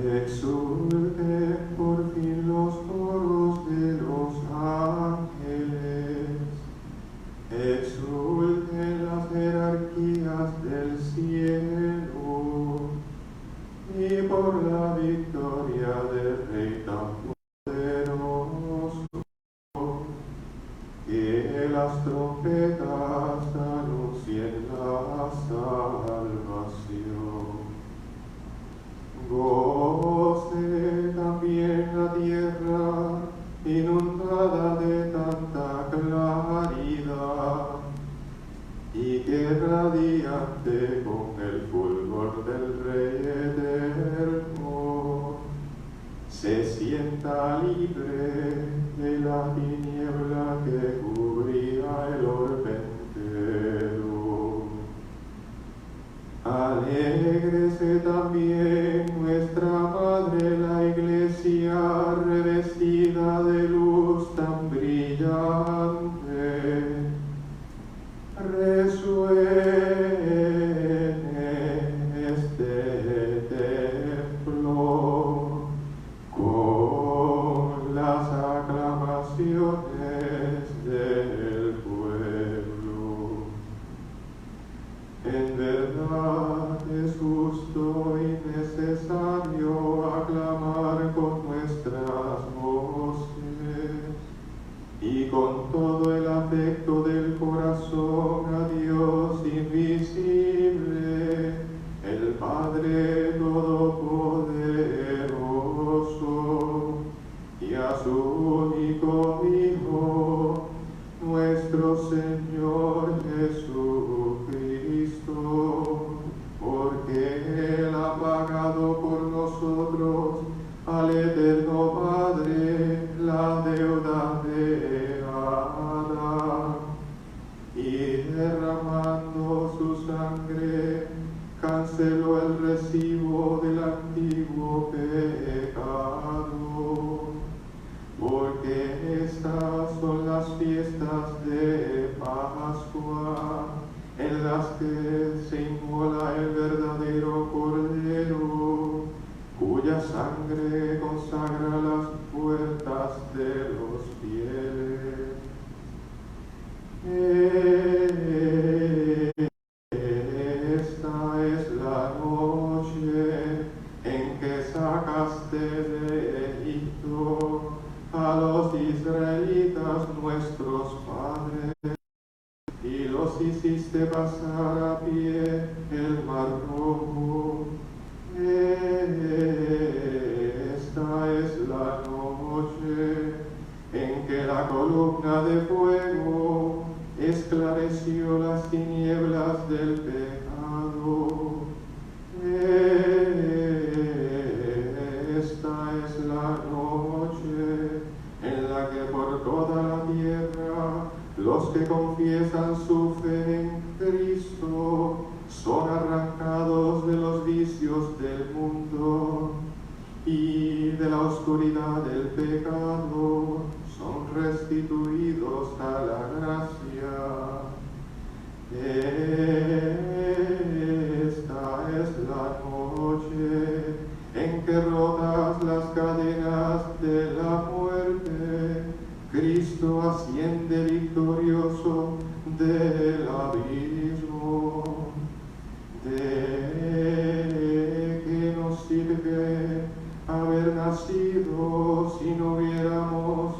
Exulten por fin los coros de los ángeles, exulten las jerarquías del cielo, y por la victoria del Rey tan poderoso, que las trompetas anuncien la salvación. Goce también la tierra inundada de tanta claridad, y que radiante con el fulgor del Rey eterno se sienta libre de la tiniebla que cubría el orbe entero. Alégrese también nuestra Madre la Iglesia, revestida de luz tan brillante. Resuene este templo con las aclamaciones del pueblo. En verdad es justo y necesario aclamar con nuestras voces y con todo el afecto del corazón a Dios invisible, el Padre Todopoderoso, y a su único Hijo, nuestro Señor Jesucristo, porque Él ha pagado por nosotros al eterno Padre la deuda de Adán, y derramando su sangre canceló el recibo del antiguo pecado, porque estas son las fiestas de Pascua, en las que se inmola el verdadero Cordero, cuya sangre consagra las puertas de los fieles. Esta es la noche en que sacaste de Egipto a los israelitas nuestros padres, y los hiciste pasar a pie el mar rojo. Esta es la noche en que la columna de fuego esclareció las tinieblas del pecado. Esta es la noche en la que por toda la tierra los que confiesan su fe en Cristo son arrancados de los vicios del mundo y de la oscuridad del pecado, son restituidos a la gracia. Esta es la noche en que rotas las cadenas de la muerte, Cristo asciende victorioso del abismo. ¿De qué nos sirve haber nacido si no hubiéramos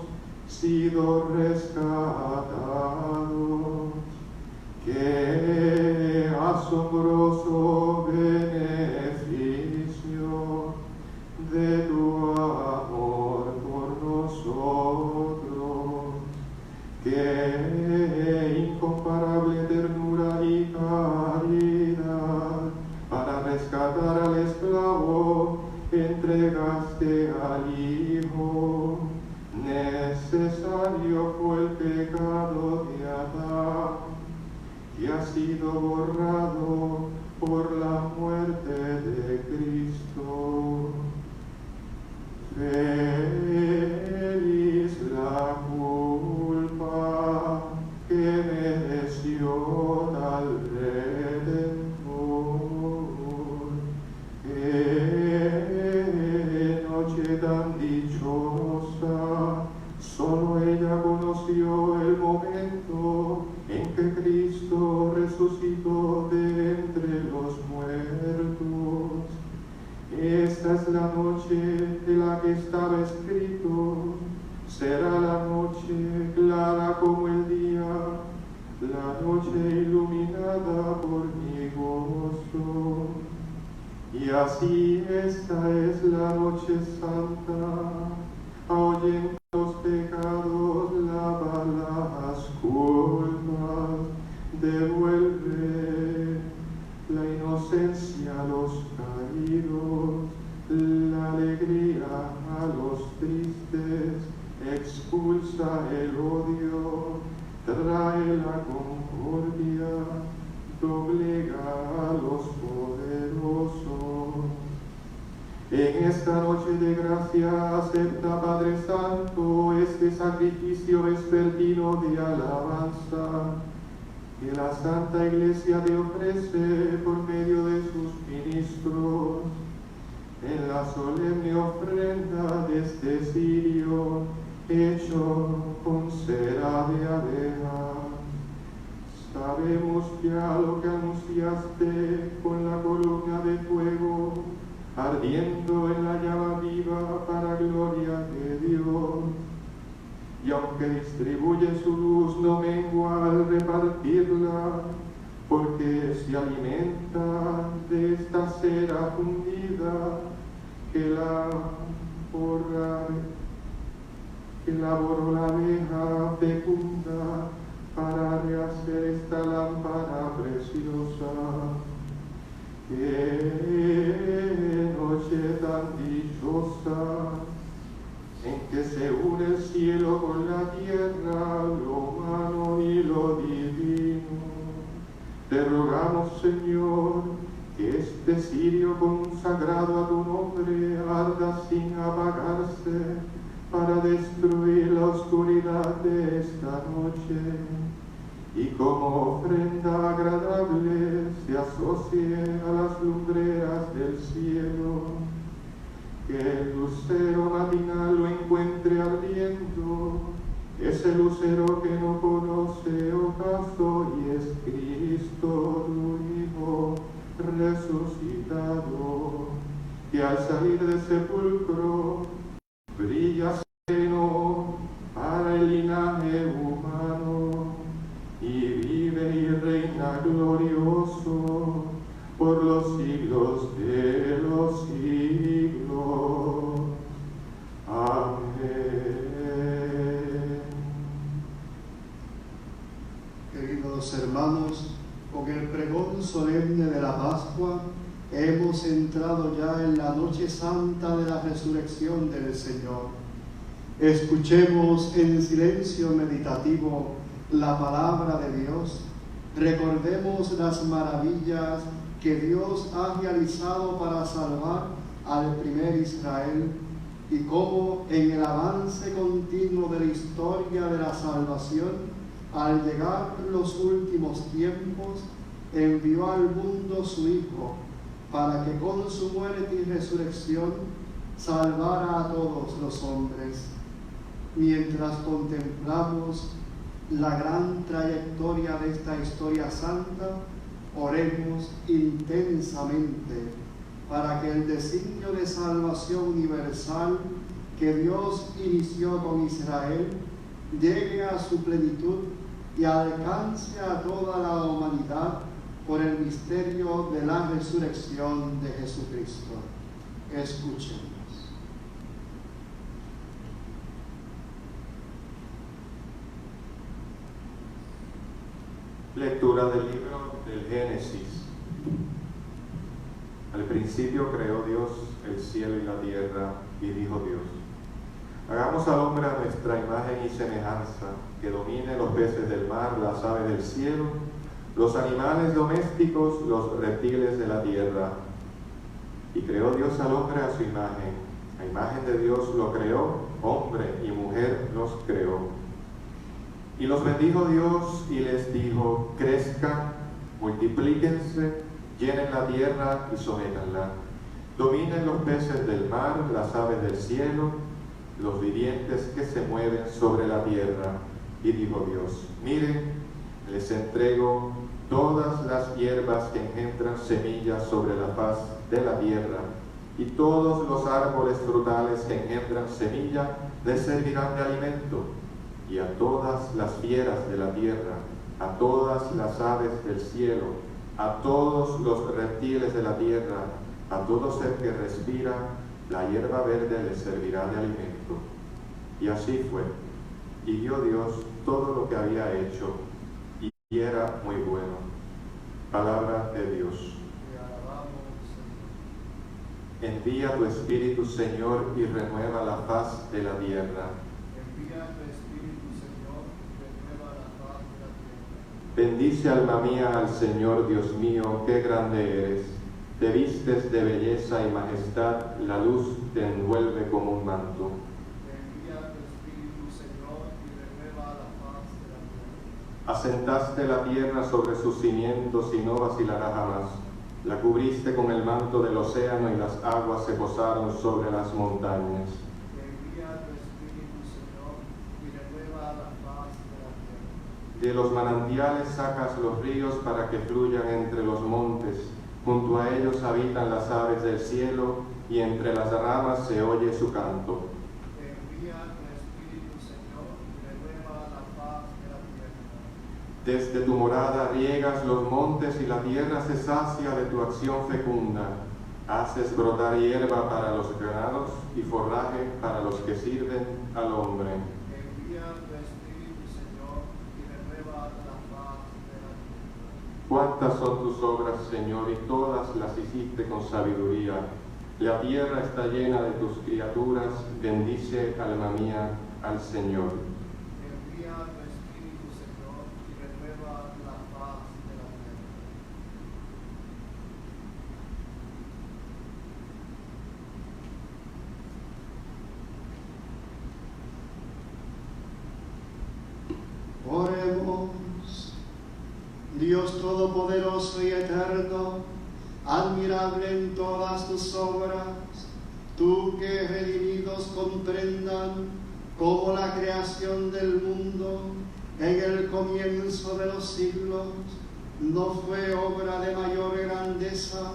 sido rescatados? ¡Qué asombroso beneficio de tu amor por nosotros! ¡Qué incomparable ternura y caridad! Para rescatar al esclavo entregaste al Hijo. Necesario fue el pecado de Adán, que ha sido borrado por la muerte de Cristo. Feliz la culpa que mereció tal Redentor. Cristo resucitó de entre los muertos. Esta es la noche de la que estaba escrito: será la noche clara como el día, la noche iluminada por mi gozo. Y así esta es la noche santa, ahuyenta los pecados, lava las culpas, devuelve la inocencia a los caídos, la alegría a los tristes, expulsa el odio, trae la concordia, doblega a los poderosos. En esta noche de gracia acepta, Padre Santo, este sacrificio vespertino de alabanza que la Santa Iglesia te ofrece por medio de sus ministros en la solemne ofrenda de este cirio hecho con cera de abeja. Sabemos ya lo que anunciaste con la columna de fuego, ardiendo en la llama viva para gloria de Dios. Y aunque distribuye su luz, no mengua al repartirla, porque se alimenta de esta cera fundida que elaboró la abeja fecunda para rehacer esta lámpara preciosa. ¡Qué noche tan dichosa! En que se une el cielo con la tierra, lo humano y lo divino. Te rogamos, Señor, que este cirio consagrado a tu nombre arda sin apagarse para destruir la oscuridad de esta noche, y como ofrenda agradable se asocie a las lumbreras del cielo. Que el lucero matinal lo encuentre ardiendo, ese lucero que no conoce ocaso, y es Cristo tu Hijo resucitado, que al salir del sepulcro brilla sereno para el linaje humano, y vive y reina glorioso por los siglos de los siglos. Amén. Queridos hermanos, con el pregón solemne de la Pascua, hemos entrado ya en la noche santa de la resurrección del Señor. Escuchemos en silencio meditativo la palabra de Dios. Recordemos las maravillas que Dios ha realizado para salvar al primer Israel, y cómo en el avance continuo de la historia de la salvación, al llegar los últimos tiempos, envió al mundo su Hijo, para que con su muerte y resurrección salvara a todos los hombres. Mientras contemplamos la gran trayectoria de esta historia santa, oremos intensamente para que el designio de salvación universal que Dios inició con Israel llegue a su plenitud y alcance a toda la humanidad por el misterio de la resurrección de Jesucristo. Escuchemos. Lectura del libro del Génesis. Al principio creó Dios el cielo y la tierra, y dijo Dios: hagamos al hombre a nuestra imagen y semejanza, que domine los peces del mar, las aves del cielo, los animales domésticos, los reptiles de la tierra. Y creó Dios al hombre a su imagen. A imagen de Dios lo creó, hombre y mujer los creó. Y los bendijo Dios y les dijo: crezcan, multiplíquense, llenen la tierra y sométanla. Dominen los peces del mar, las aves del cielo, los vivientes que se mueven sobre la tierra. Y dijo Dios: miren, les entrego todas las hierbas que engendran semillas sobre la faz de la tierra, y todos los árboles frutales que engendran semilla le servirán de alimento, y a todas las fieras de la tierra, a todas las aves del cielo, a todos los reptiles de la tierra, a todo ser que respira, la hierba verde le servirá de alimento. Y así fue. Y vio Dios todo lo que había hecho, y era muy bueno. Palabra de Dios. Envía tu Espíritu, Señor, y renueva la faz de la tierra. Envía tu Espíritu, Señor, y renueva la faz de la tierra. Bendice, alma mía, al Señor, Dios mío, qué grande eres. Te vistes de belleza y majestad, la luz te envuelve como un manto. Envía tu Espíritu, Señor, y renueva la faz de la tierra. Asentaste la tierra sobre sus cimientos y no vacilará jamás. La cubriste con el manto del océano y las aguas se posaron sobre las montañas. Envía tu Espíritu, Señor, y renueva la faz de la tierra. De los manantiales sacas los ríos para que fluyan entre los montes. Junto a ellos habitan las aves del cielo y entre las ramas se oye su canto. Envía tu Espíritu, Señor, y renueva la faz de la tierra. Desde tu morada riegas los montes y la tierra se sacia de tu acción fecunda. Haces brotar hierba para los ganados y forraje para los que sirven al hombre. Envía tu Espíritu, Señor, y renueva la faz de la tierra. Cuántas son tus obras, Señor, y todas las hiciste con sabiduría. La tierra está llena de tus criaturas. Bendice, alma mía, al Señor. Envía tu Espíritu, Señor, y renueva la faz de la tierra. Oremos. Dios Todopoderoso y Eterno, admirable en todas tus obras, tú que redimidos comprendan cómo la creación del mundo en el comienzo de los siglos no fue obra de mayor grandeza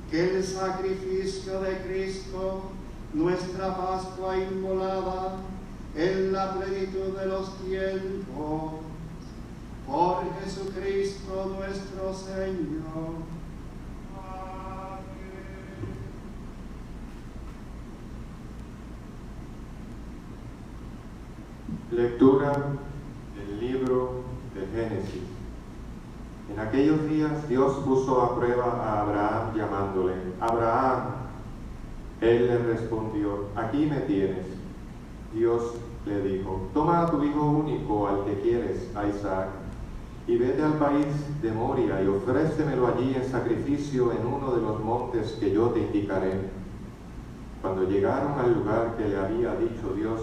que el sacrificio de Cristo, nuestra Pascua inmolada en la plenitud de los tiempos. Por Jesucristo nuestro Señor. Amén. Lectura del libro de Génesis. En aquellos días Dios puso a prueba a Abraham llamándole: Abraham. Él le respondió: aquí me tienes. Dios le dijo: toma a tu hijo único, al que quieres, a Isaac, y vete al país de Moria y ofrécemelo allí en sacrificio en uno de los montes que yo te indicaré. Cuando llegaron al lugar que le había dicho Dios,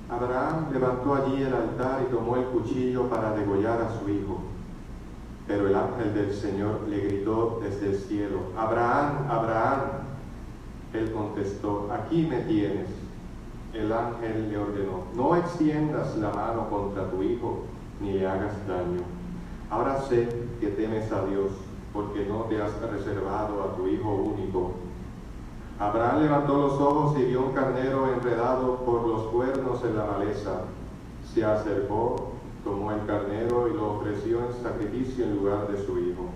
Abraham levantó allí el altar y tomó el cuchillo para degollar a su hijo. Pero el ángel del Señor le gritó desde el cielo: Abraham, Abraham. Él contestó: aquí me tienes. El ángel le ordenó: no extiendas la mano contra tu hijo, ni le hagas daño. Ahora sé que temes a Dios, porque no te has reservado a tu hijo único. Abraham levantó los ojos y vio un carnero enredado por los cuernos en la maleza. Se acercó, tomó el carnero y lo ofreció en sacrificio en lugar de su hijo.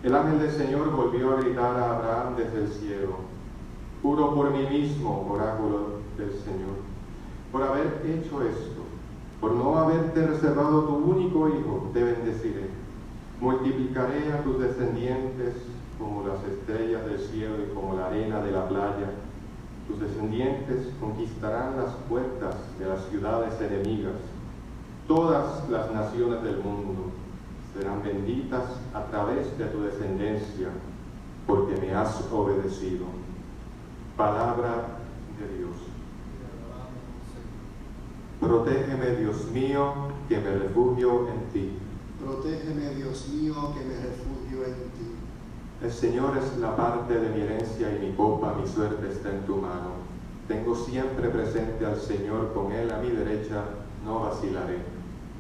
El ángel del Señor volvió a gritar a Abraham desde el cielo: juro por mí mismo, oráculo del Señor, por haber hecho esto, por no haberte reservado tu único hijo, te bendeciré. Multiplicaré a tus descendientes como las estrellas del cielo y como la arena de la playa. Tus descendientes conquistarán las puertas de las ciudades enemigas. Todas las naciones del mundo serán benditas a través de tu descendencia, porque me has obedecido. Palabra de Dios. Protégeme, Dios mío, que me refugio en ti. Protégeme, Dios mío, que me refugio en ti. El Señor es la parte de mi herencia y mi copa, mi suerte está en tu mano. Tengo siempre presente al Señor, con Él a mi derecha, no vacilaré.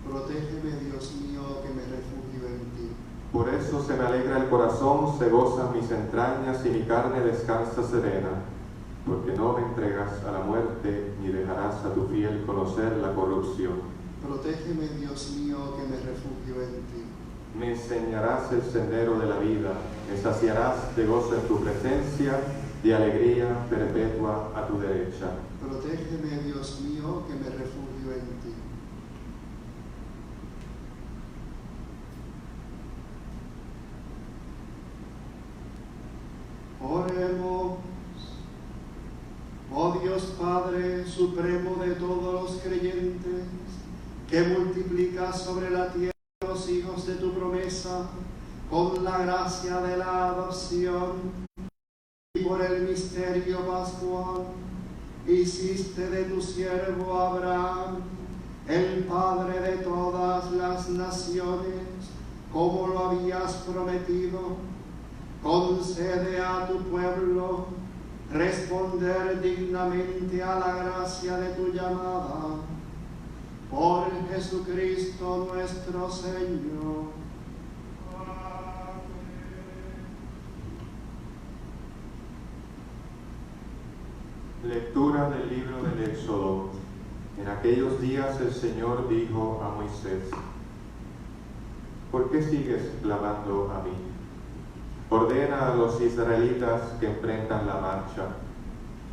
Protégeme, Dios mío, que me refugio en ti. Por eso se me alegra el corazón, se gozan mis entrañas y mi carne descansa serena, porque no me entregas a la muerte, ni dejarás a tu fiel conocer la corrupción. Protégeme, Dios mío, que me refugio en ti. Me enseñarás el sendero de la vida, me saciarás de gozo en tu presencia, de alegría perpetua a tu derecha. Protégeme, Dios mío, que me refugio en ti. Oremos. Oh Dios Padre supremo de todos los creyentes, que multiplicas sobre la tierra los hijos de tu promesa, con la gracia de la adopción y por el misterio pascual, hiciste de tu siervo Abraham el Padre de todas las naciones, como lo habías prometido. Concede a tu pueblo responder dignamente a la gracia de tu llamada. Por Jesucristo nuestro Señor. Lectura del libro del Éxodo. En aquellos días el Señor dijo a Moisés: ¿por qué sigues clamando a mí? Ordena a los israelitas que emprendan la marcha.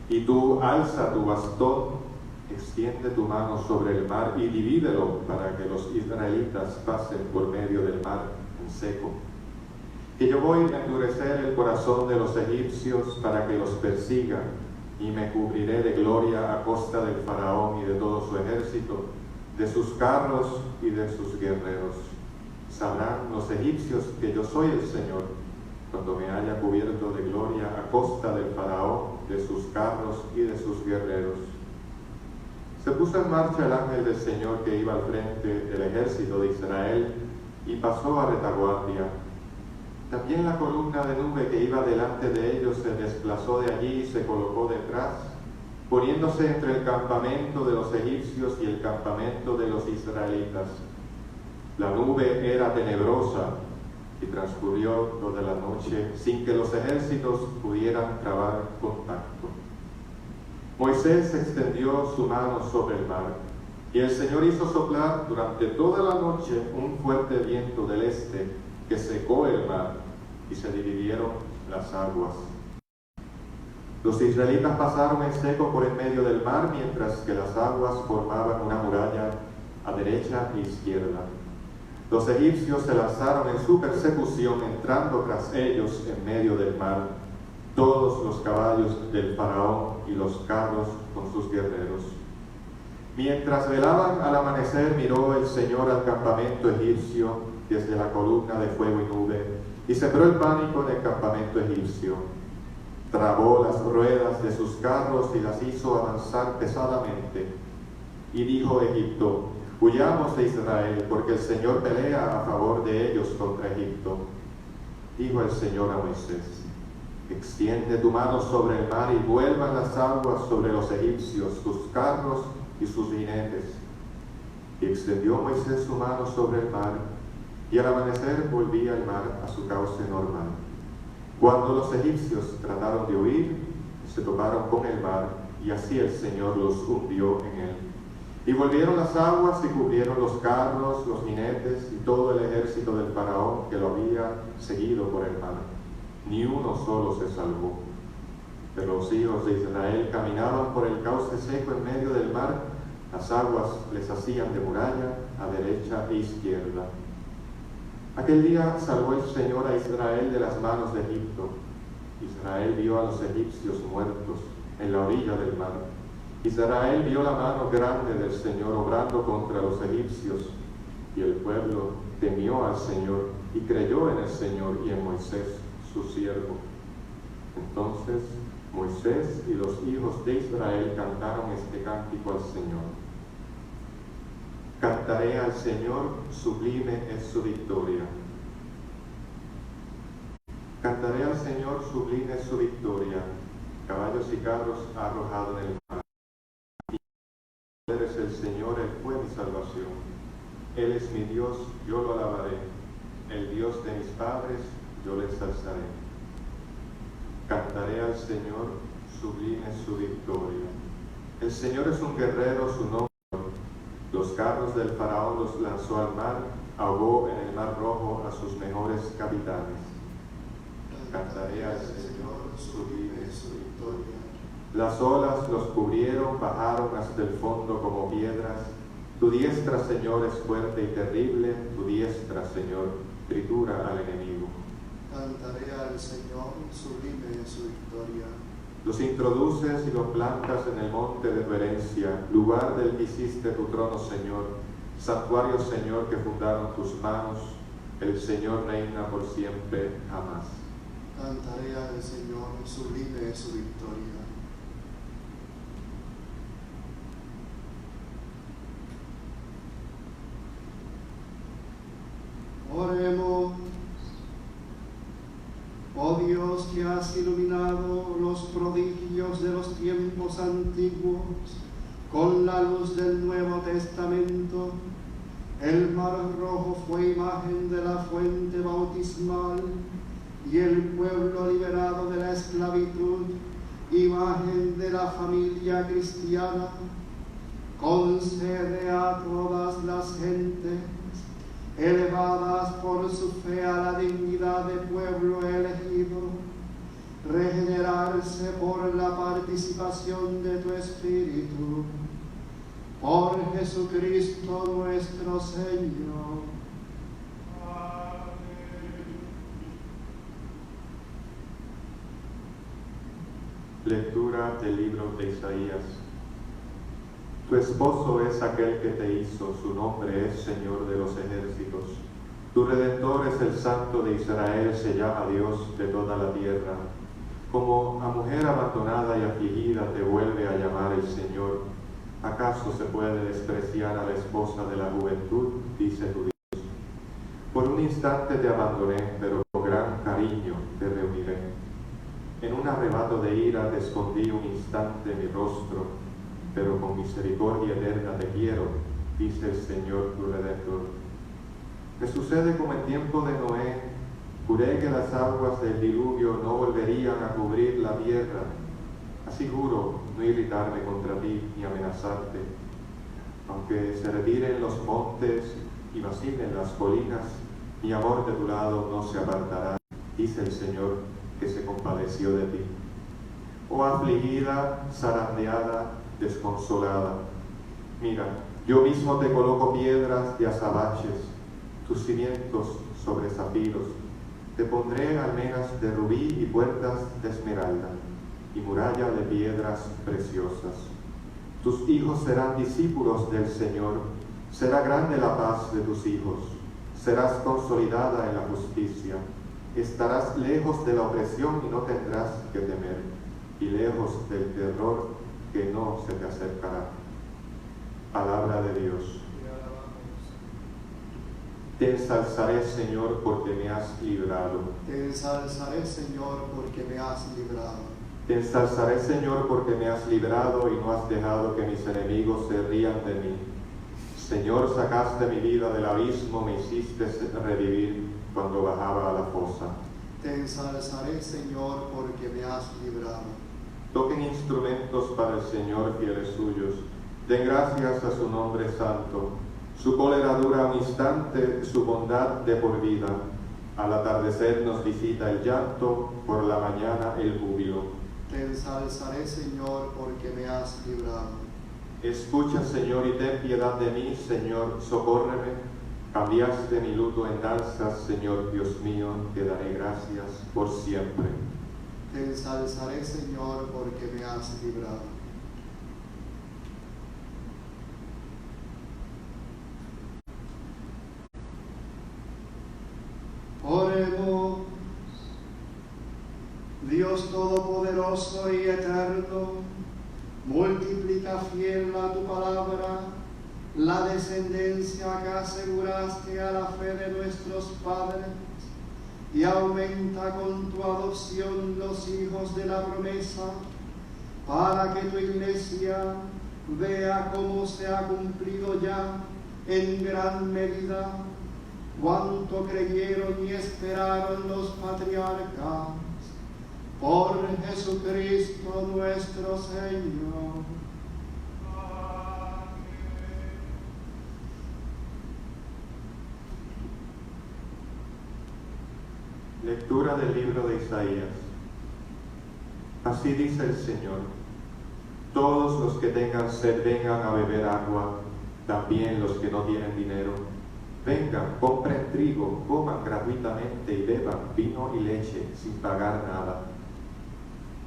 Y tú alza tu bastón, extiende tu mano sobre el mar y divídelo para que los israelitas pasen por medio del mar en seco. Que yo voy a endurecer el corazón de los egipcios para que los persigan, y me cubriré de gloria a costa del faraón y de todo su ejército, de sus carros y de sus guerreros. Sabrán los egipcios que yo soy el Señor, cuando me haya cubierto de gloria a costa del faraón, de sus carros y de sus guerreros. Se puso en marcha el ángel del Señor que iba al frente del ejército de Israel y pasó a retaguardia. También la columna de nube que iba delante de ellos se desplazó de allí y se colocó detrás, poniéndose entre el campamento de los egipcios y el campamento de los israelitas. La nube era tenebrosa y transcurrió toda la noche sin que los ejércitos pudieran trabar contacto. Moisés extendió su mano sobre el mar, y el Señor hizo soplar durante toda la noche un fuerte viento del este que secó el mar, y se dividieron las aguas. Los israelitas pasaron en seco por en medio del mar, mientras que las aguas formaban una muralla a derecha e izquierda. Los egipcios se lanzaron en su persecución, entrando tras ellos en medio del mar, todos los caballos del faraón y los carros con sus guerreros. Mientras velaban al amanecer, miró el Señor al campamento egipcio desde la columna de fuego y nube, y sembró el pánico en el campamento egipcio. Trabó las ruedas de sus carros y las hizo avanzar pesadamente. Y dijo Egipto: huyamos de Israel, porque el Señor pelea a favor de ellos contra Egipto. Dijo el Señor a Moisés: extiende tu mano sobre el mar y vuelvan las aguas sobre los egipcios, sus carros y sus jinetes. Y extendió Moisés su mano sobre el mar, y al amanecer volvía el mar a su cauce normal. Cuando los egipcios trataron de huir, se toparon con el mar, y así el Señor los hundió en él. Y volvieron las aguas y cubrieron los carros, los jinetes y todo el ejército del faraón que lo había seguido por el mar. Ni uno solo se salvó. Pero los hijos de Israel caminaban por el cauce seco en medio del mar. Las aguas les hacían de muralla a derecha e izquierda. Aquel día salvó el Señor a Israel de las manos de Egipto. Israel vio a los egipcios muertos en la orilla del mar. Israel vio la mano grande del Señor obrando contra los egipcios, y el pueblo temió al Señor y creyó en el Señor y en Moisés, su siervo. Entonces Moisés y los hijos de Israel cantaron este cántico al Señor. Cantaré al Señor, sublime es su victoria. Cantaré al Señor, sublime es su victoria. Caballos y carros ha arrojado en el mar. Él es el Señor, Él fue mi salvación. Él es mi Dios, yo lo alabaré. el Dios de mis padres, yo le ensalzaré. Cantaré al Señor, sublime su victoria. El Señor es un guerrero, su nombre. Los carros del faraón los lanzó al mar, ahogó en el mar rojo a sus mejores capitanes. Cantaré al Señor, sublime su victoria. Las olas los cubrieron, bajaron hasta el fondo como piedras. Tu diestra, Señor, es fuerte y terrible, tu diestra, Señor, tritura al enemigo. Cantaré al Señor, sublime su victoria. Los introduces y los plantas en el monte de tu herencia, lugar del que hiciste tu trono, Señor, santuario, Señor, que fundaron tus manos. El Señor reina por siempre, jamás. Cantaré al Señor, sublime su victoria. Oremos. Oh Dios, que has iluminado los prodigios de los tiempos antiguos con la luz del Nuevo Testamento, el mar rojo fue imagen de la fuente bautismal y el pueblo liberado de la esclavitud, imagen de la familia cristiana. Concede a todas las gentes, elevadas por su fe a la dignidad de pueblo elegido, regenerarse por la participación de tu Espíritu. Por Jesucristo nuestro Señor. Lectura del libro de Isaías. Tu esposo es aquel que te hizo, su nombre es Señor de los ejércitos. Tu Redentor es el Santo de Israel, se llama Dios de toda la tierra. Como a mujer abandonada y afligida te vuelve a llamar el Señor. ¿Acaso se puede despreciar a la esposa de la juventud? Dice tu Dios. Por un instante te abandoné, pero con gran cariño te reuniré. En un arrebato de ira te escondí un instante mi rostro, pero con misericordia eterna te quiero, dice el Señor tu Redentor. Me sucede como en tiempo de Noé, juré que las aguas del diluvio no volverían a cubrir la tierra. Así juro no irritarme contra ti ni amenazarte. Aunque se retiren los montes y vacilen las colinas, mi amor de tu lado no se apartará, dice el Señor que se compadeció de ti. Oh afligida, zarandeada, desconsolada, mira, yo mismo te coloco piedras de azabaches, tus cimientos sobre zafiros, te pondré almenas de rubí y puertas de esmeralda, y muralla de piedras preciosas. Tus hijos serán discípulos del Señor, será grande la paz de tus hijos, serás consolidada en la justicia, estarás lejos de la opresión y no tendrás que temer, y lejos del terror que no se te acercará. Palabra de Dios. Te ensalzaré, Señor, porque me has librado. Te ensalzaré, Señor, porque me has librado. Te ensalzaré, Señor, porque me has librado y no has dejado que mis enemigos se rían de mí. Señor, sacaste mi vida del abismo, me hiciste revivir cuando bajaba a la fosa. Te ensalzaré, Señor, porque me has librado. Toquen instrumentos para el Señor, fieles suyos. Den gracias a su nombre santo. Su cólera dura un instante, su bondad de por vida. Al atardecer nos visita el llanto, por la mañana el júbilo. Te ensalzaré, Señor, porque me has librado. Escucha, Señor, y ten piedad de mí, Señor, socórreme. Cambiaste mi luto en danzas, Señor Dios mío, te daré gracias por siempre. Te ensalzaré, Señor, porque me has librado. Oremos. Dios Todopoderoso y Eterno, multiplica fiel a tu palabra la descendencia que aseguraste a la fe de nuestros padres y aumenta con tu adopción los hijos de la promesa, para que tu iglesia vea cómo se ha cumplido ya en gran medida cuanto creyeron y esperaron los patriarcas, por Jesucristo nuestro Señor. Lectura del libro de Isaías. Así dice el Señor: todos los que tengan sed vengan a beber agua, también los que no tienen dinero. Vengan, compren trigo, coman gratuitamente y beban vino y leche sin pagar nada.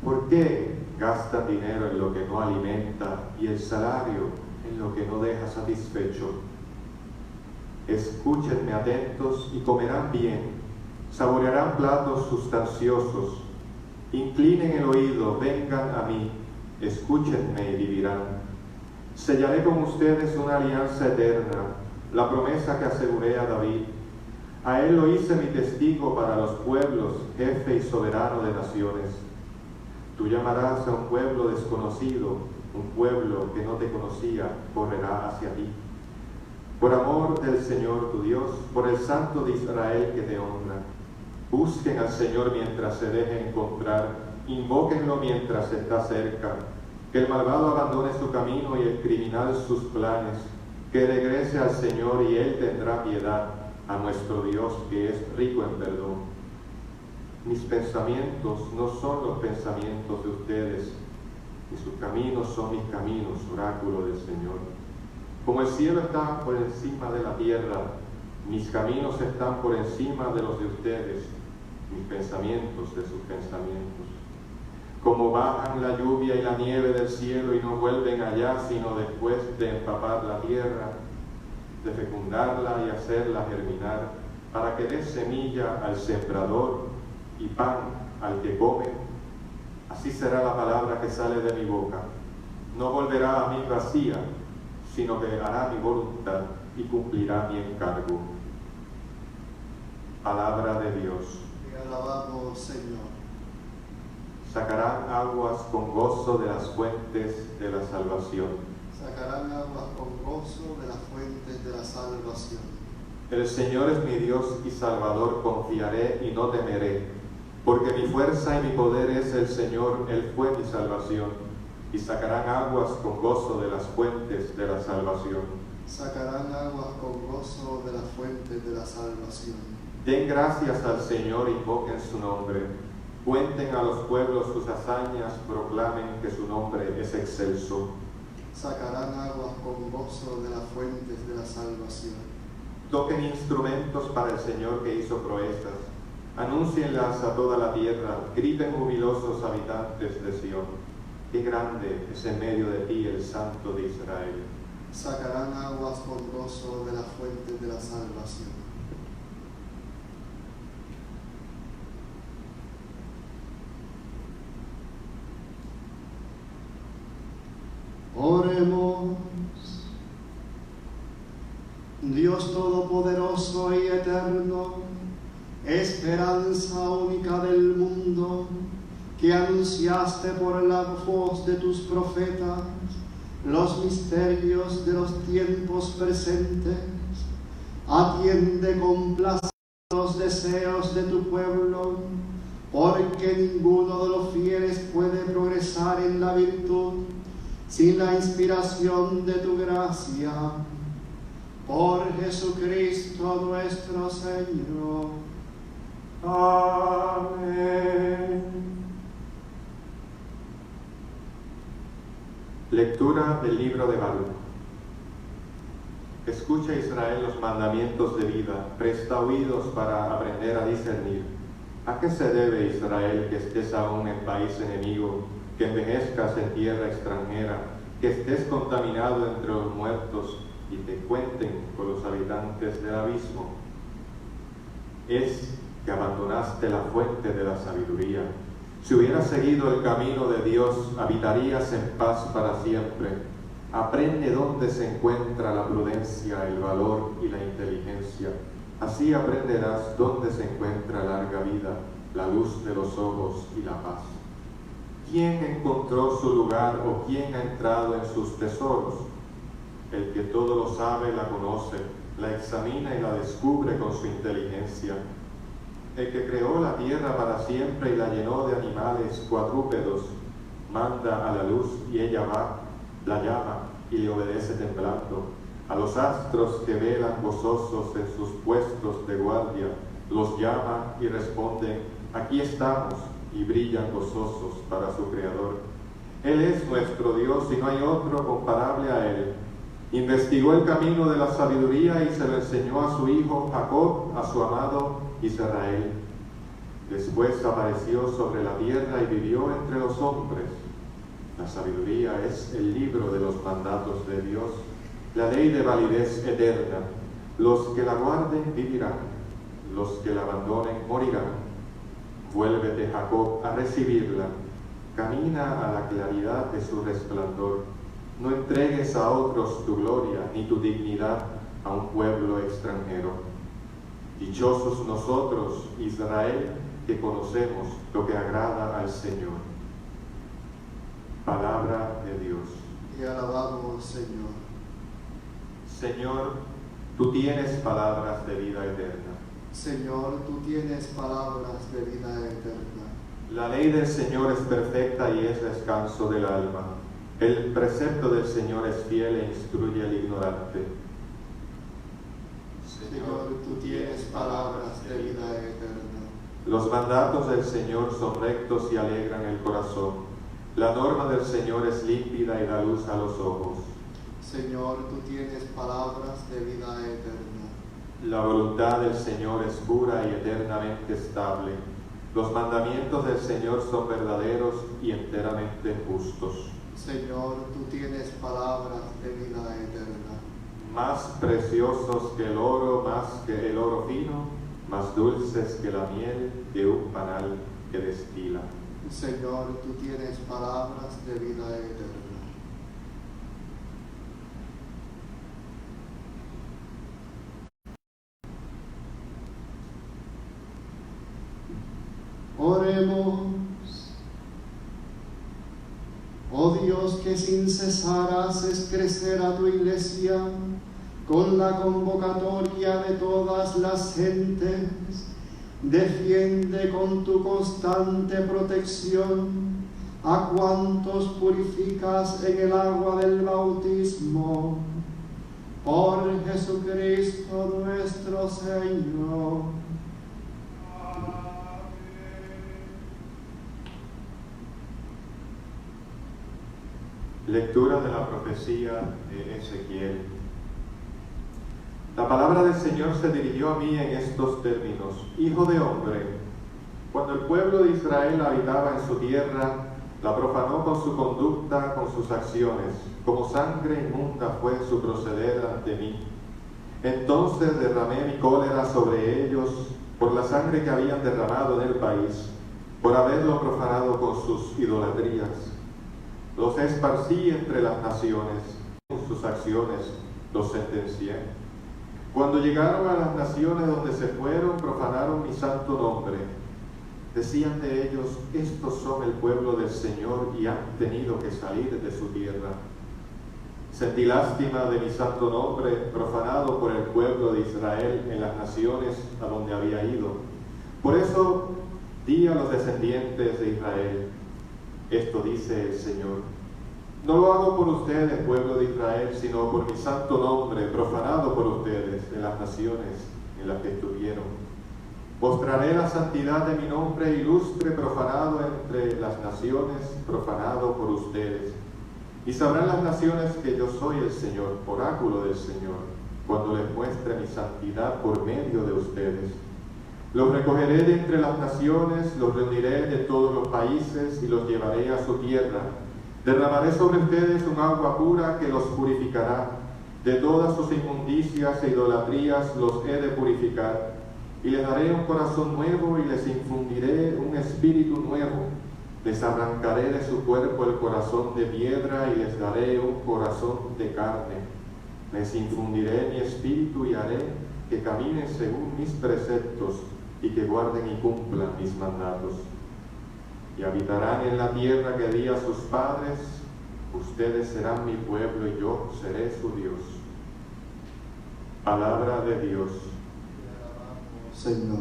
¿Por qué gastan dinero en lo que no alimenta y el salario en lo que no deja satisfecho? Escúchenme atentos y comerán bien, saborearán platos sustanciosos. Inclinen el oído, vengan a mí, escúchenme y vivirán. Sellaré con ustedes una alianza eterna, la promesa que aseguré a David. A él lo hice mi testigo para los pueblos, jefe y soberano de naciones. Tú llamarás a un pueblo desconocido, un pueblo que no te conocía, correrá hacia ti. Por amor del Señor tu Dios, por el Santo de Israel que te honra. Busquen al Señor mientras se deje encontrar, invóquenlo mientras está cerca. Que el malvado abandone su camino y el criminal sus planes. Que regrese al Señor y Él tendrá piedad, a nuestro Dios que es rico en perdón. Mis pensamientos no son los pensamientos de ustedes, y sus caminos son mis caminos, oráculo del Señor. Como el cielo está por encima de la tierra, mis caminos están por encima de los de ustedes, mis pensamientos de sus pensamientos. Como bajan la lluvia y la nieve del cielo y no vuelven allá, sino después de empapar la tierra, de fecundarla y hacerla germinar, para que dé semilla al sembrador y pan al que come. Así será la palabra que sale de mi boca. No volverá a mí vacía, sino que hará mi voluntad y cumplirá mi encargo. Palabra de Dios. Te alabamos, Señor. Sacarán aguas con gozo de las fuentes de la salvación. Sacarán aguas con gozo de las fuentes de la salvación. El Señor es mi Dios y Salvador, confiaré y no temeré, porque mi fuerza y mi poder es el Señor, Él fue mi salvación. Y sacarán aguas con gozo de las fuentes de la salvación. Sacarán aguas con gozo de las fuentes de la salvación. Den gracias al Señor, invoquen su nombre. Cuenten a los pueblos sus hazañas, proclamen que su nombre es excelso. Sacarán aguas con gozo de las fuentes de la salvación. Toquen instrumentos para el Señor que hizo proezas. Anúncienlas a toda la tierra, griten jubilosos habitantes de Sión. Qué grande es en medio de ti el Santo de Israel. Sacarán aguas con gozo de las fuentes de la salvación. Oremos. Dios Todopoderoso y Eterno, esperanza única del mundo, que anunciaste por la voz de tus profetas los misterios de los tiempos presentes, atiende con placer los deseos de tu pueblo, porque ninguno de los fieles puede progresar en la virtud sin la inspiración de tu gracia. Por Jesucristo nuestro Señor. Amén. Lectura del libro de Baruch. Escucha, Israel, los mandamientos de vida, presta oídos para aprender a discernir. ¿A qué se debe, Israel, que estés aún en país enemigo, que envejezcas en tierra extranjera, que estés contaminado entre los muertos y te cuenten con los habitantes del abismo? Es que abandonaste la fuente de la sabiduría. Si hubieras seguido el camino de Dios, habitarías en paz para siempre. Aprende dónde se encuentra la prudencia, el valor y la inteligencia. Así aprenderás dónde se encuentra larga vida, la luz de los ojos y la paz. ¿Quién encontró su lugar o quién ha entrado en sus tesoros? El que todo lo sabe la conoce, la examina y la descubre con su inteligencia. El que creó la tierra para siempre y la llenó de animales cuadrúpedos, manda a la luz y ella va, la llama y le obedece temblando. A los astros que velan gozosos en sus puestos de guardia, los llama y responden, aquí estamos, y brillan gozosos para su Creador. Él es nuestro Dios y no hay otro comparable a Él. Investigó el camino de la sabiduría y se lo enseñó a su hijo Jacob, a su amado Israel. Después apareció sobre la tierra y vivió entre los hombres. La sabiduría es el libro de los mandatos de Dios, la ley de validez eterna. Los que la guarden vivirán, los que la abandonen morirán. Vuélvete, Jacob, a recibirla. Camina a la claridad de su resplandor. No entregues a otros tu gloria ni tu dignidad a un pueblo extranjero. Dichosos nosotros, Israel, que conocemos lo que agrada al Señor. Palabra de Dios. Y alabado, Señor. Señor, tú tienes palabras de vida eterna. Señor, tú tienes palabras de vida eterna. La ley del Señor es perfecta y es descanso del alma. El precepto del Señor es fiel e instruye al ignorante. Señor, tú tienes palabras de vida eterna. Los mandatos del Señor son rectos y alegran el corazón. La norma del Señor es límpida y da luz a los ojos. Señor, tú tienes palabras de vida eterna. La voluntad del Señor es pura y eternamente estable. Los mandamientos del Señor son verdaderos y enteramente justos. Señor, tú tienes palabras de vida eterna. Más preciosos que el oro, más que el oro fino, más dulces que la miel de un panal que destila. Señor, tú tienes palabras de vida eterna. Oremos. Oh Dios, que sin cesar haces crecer a tu iglesia con la convocatoria de todas las gentes, defiende con tu constante protección a cuantos purificas en el agua del bautismo. Por Jesucristo nuestro Señor. Lectura de la profecía de Ezequiel. La palabra del Señor se dirigió a mí en estos términos: Hijo de hombre, cuando el pueblo de Israel habitaba en su tierra, la profanó con su conducta, con sus acciones, como sangre inmunda fue su proceder ante mí. Entonces derramé mi cólera sobre ellos por la sangre que habían derramado en el país, por haberlo profanado con sus idolatrías. Los esparcí entre las naciones, con sus acciones los sentencié. Cuando llegaron a las naciones donde se fueron, profanaron mi santo nombre. Decían de ellos: estos son el pueblo del Señor y han tenido que salir de su tierra. Sentí lástima de mi santo nombre, profanado por el pueblo de Israel en las naciones a donde había ido. Por eso di a los descendientes de Israel: esto dice el Señor: no lo hago por ustedes, pueblo de Israel, sino por mi santo nombre, profanado por ustedes en las naciones en las que estuvieron. Mostraré la santidad de mi nombre ilustre, profanado entre las naciones, profanado por ustedes. Y sabrán las naciones que yo soy el Señor, oráculo del Señor, cuando les muestre mi santidad por medio de ustedes. Los recogeré de entre las naciones, los reuniré de todos los países y los llevaré a su tierra. Derramaré sobre ustedes un agua pura que los purificará. De todas sus inmundicias e idolatrías los he de purificar. Y les daré un corazón nuevo y les infundiré un espíritu nuevo. Les arrancaré de su cuerpo el corazón de piedra y les daré un corazón de carne. Les infundiré mi espíritu y haré que caminen según mis preceptos y que guarden y cumplan mis mandatos. Y habitarán en la tierra que di a sus padres. Ustedes serán mi pueblo y yo seré su Dios. Palabra de Dios. Señor.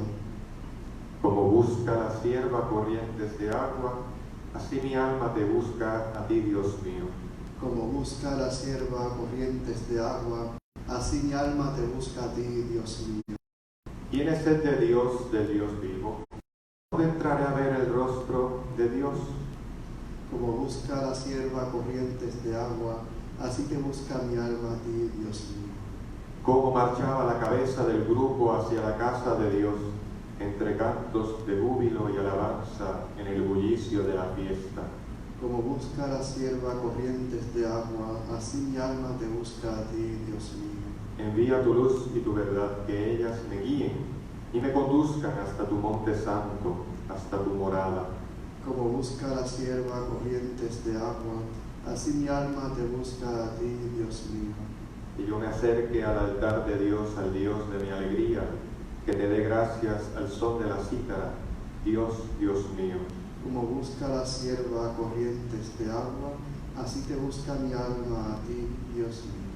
Como busca la sierva corrientes de agua, así mi alma te busca a ti, Dios mío. Como busca la sierva corrientes de agua, así mi alma te busca a ti, Dios mío. ¿Quién es sed de Dios, del Dios vivo? ¿Dónde entraré a ver el rostro de Dios? Como busca la sierva corrientes de agua, así te busca mi alma a ti, Dios mío. Cómo marchaba la cabeza del grupo hacia la casa de Dios, entre cantos de júbilo y alabanza en el bullicio de la fiesta. Como busca la sierva corrientes de agua, así mi alma te busca a ti, Dios mío. Envía tu luz y tu verdad, que ellas me guíen y me conduzcan hasta tu monte santo, hasta tu morada. Como busca la sierva corrientes de agua, así mi alma te busca a ti, Dios mío. Y yo me acerque al altar de Dios, al Dios de mi alegría, que te dé gracias al son de la cítara, Dios, Dios mío. Como busca la sierva corrientes de agua, así te busca mi alma a ti, Dios mío.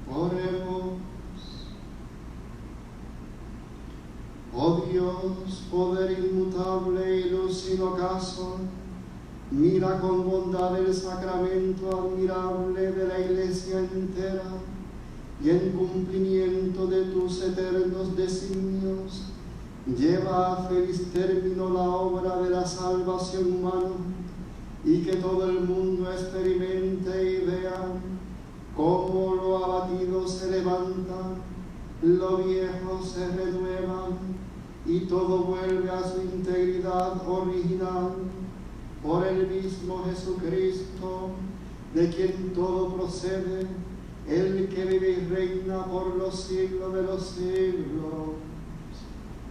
Oremos. Oh Dios, poder inmutable y luz sin ocaso, mira con bondad el sacramento admirable de la Iglesia entera, y en cumplimiento de tus eternos designios, lleva a feliz término la obra de la salvación humana, y que todo el mundo experimente y vea cómo lo abatido se levanta, lo viejo se renueva, y todo vuelve a su integridad original, por el mismo Jesucristo, de quien todo procede, el que vive y reina por los siglos de los siglos.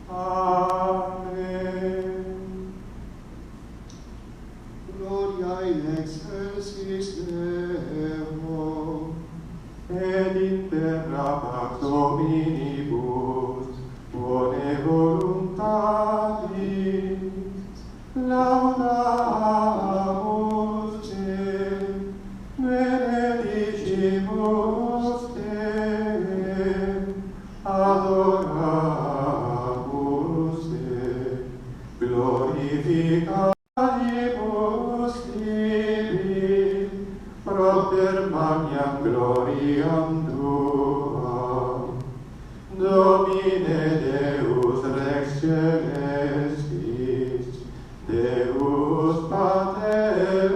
Amén. Gloria in excelsis Deo, Et in terra pax hominibus, bone voluntatis, laudamus te, benedicimus te, adoramus te, glorificamus tibi, propter magnam gloriam tuam, Domine Deus Rex Celestis, Deus Pater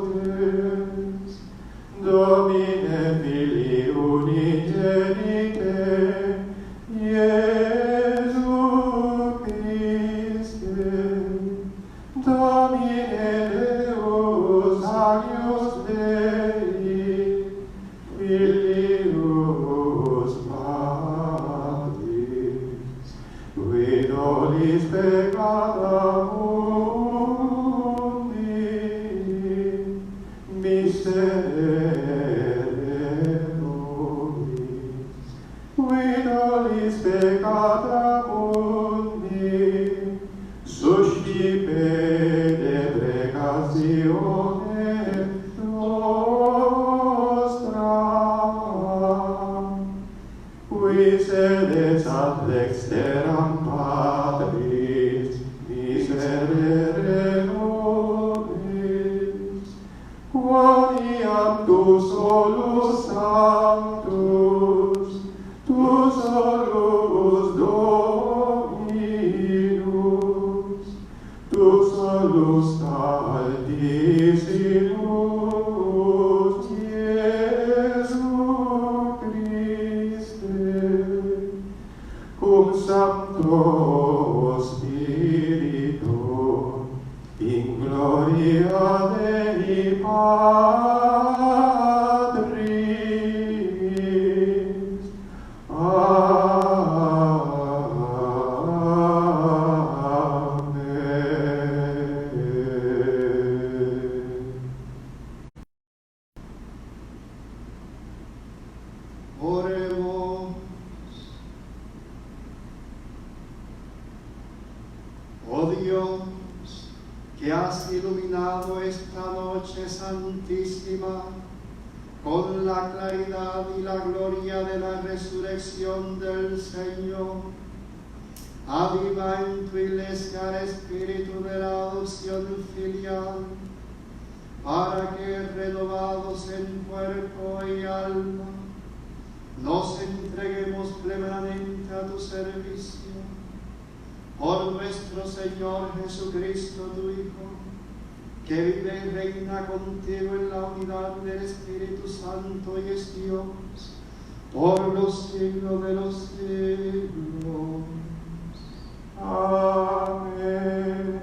omnipotens, Domine Filii unigenite, Iesu Christe, Domine Deus Agnus Dei, Filius Patris, qui nollis peccata mundi, miserere nobis, qui nollis peccata mundi, suscipe deprecatione nostra, qui sedes ad dexteram Patris, miserere nobis, quoniam tu solus sanctus, tu solus Dominus, tu solus altissimus, Iesu Christe, cum Sancto Spiritu, in gloria Dei Patris. oremos. que has iluminado esta noche santísima con la claridad y la gloria de la resurrección del Señor. Aviva en tu iglesia el espíritu de la adopción filial, para que, renovados en cuerpo y alma, nos entreguemos plenamente a tu servicio. Por nuestro Señor Jesucristo, tu Hijo, que vive y reina contigo en la unidad del Espíritu Santo y es Dios, por los siglos de los siglos. Amén.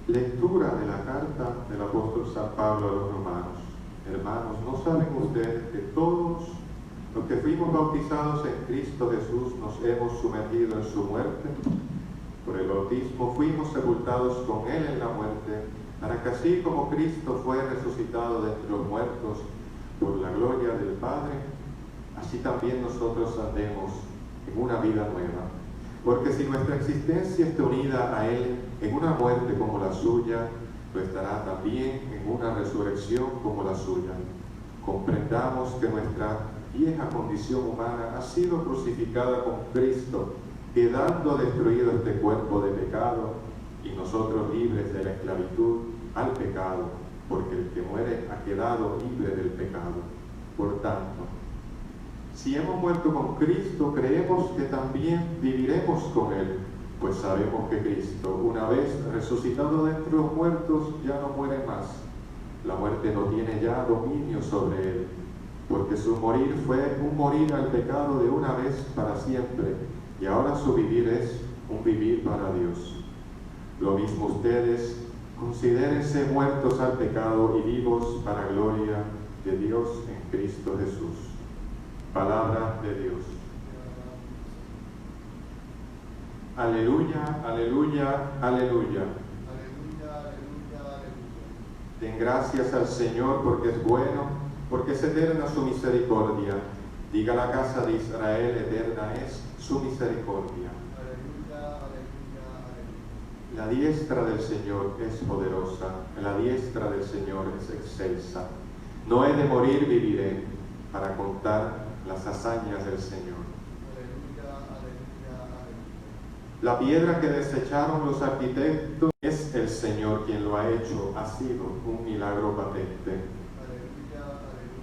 Lectura de la carta del apóstol San Pablo a los romanos. Hermanos, ¿no saben ustedes que todos los que fuimos bautizados en Cristo Jesús nos hemos sumergido en su muerte? Por el bautismo fuimos sepultados con Él en la muerte, para que así como Cristo fue resucitado de entre los muertos por la gloria del Padre, así también nosotros andemos en una vida nueva. Porque si nuestra existencia está unida a Él en una muerte como la suya, lo estará también en una resurrección como la suya. Comprendamos que nuestra vieja condición humana ha sido crucificada con Cristo, quedando destruido este cuerpo de pecado y nosotros libres de la esclavitud al pecado, porque el que muere ha quedado libre del pecado. Por tanto, si hemos muerto con Cristo, creemos que también viviremos con Él, pues sabemos que Cristo, una vez resucitado de entre los muertos, ya no muere más. La muerte no tiene ya dominio sobre Él, porque su morir fue un morir al pecado de una vez para siempre, y ahora su vivir es un vivir para Dios. Lo mismo ustedes, considérense muertos al pecado y vivos para gloria de Dios en Cristo Jesús. Palabra de Dios. Aleluya, aleluya, aleluya. Aleluya, aleluya, aleluya. Den gracias al Señor porque es bueno, porque es eterna su misericordia. Diga la casa de Israel, eterna es su misericordia. Aleluya, aleluya, aleluya. La diestra del Señor es poderosa, la diestra del Señor es excelsa. No he de morir, viviré, para contar las hazañas del Señor. Aleluya, aleluya, aleluya. La piedra que desecharon los arquitectos es el Señor quien lo ha hecho. Ha sido un milagro patente. Aleluya, aleluya, aleluya.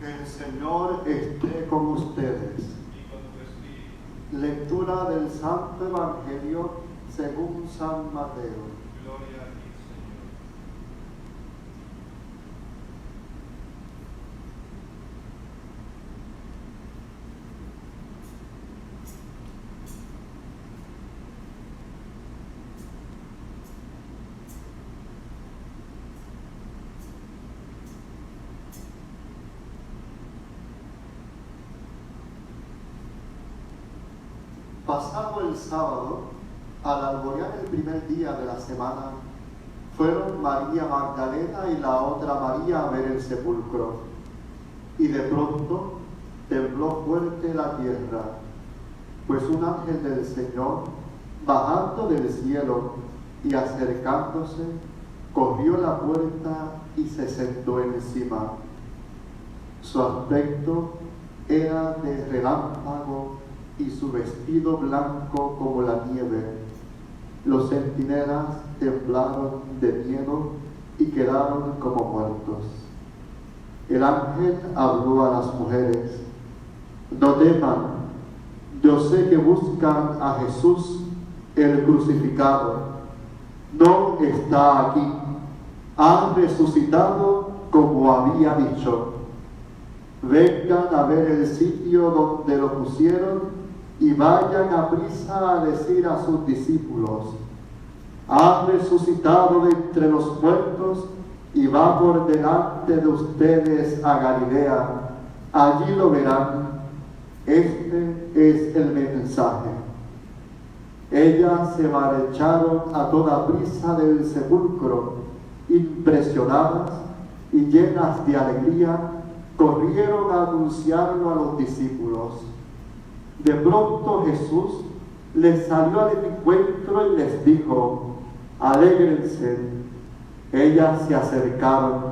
El Señor esté con ustedes. Lectura del Santo Evangelio según San Mateo. Gloria a ti, Pasado el sábado, al alborear el primer día de la semana, fueron María Magdalena y la otra María a ver el sepulcro. Y de pronto tembló fuerte la tierra, pues un ángel del Señor, bajando del cielo y acercándose, corrió la puerta y se sentó encima. Su aspecto era de relámpago y su vestido blanco como la nieve. Los centinelas temblaron de miedo y quedaron como muertos. El ángel habló a las mujeres: no teman, yo sé que buscan a Jesús, el crucificado. No está aquí, ha resucitado como había dicho. Vengan a ver el sitio donde lo pusieron y vayan a prisa a decir a sus discípulos: ha resucitado de entre los muertos y va por delante de ustedes a Galilea. Allí lo verán. Este es el mensaje. Ellas se marcharon a toda prisa del sepulcro, impresionadas y llenas de alegría, corrieron a anunciarlo a los discípulos. De pronto Jesús les salió al encuentro y les dijo: alégrense. Ellas se acercaron,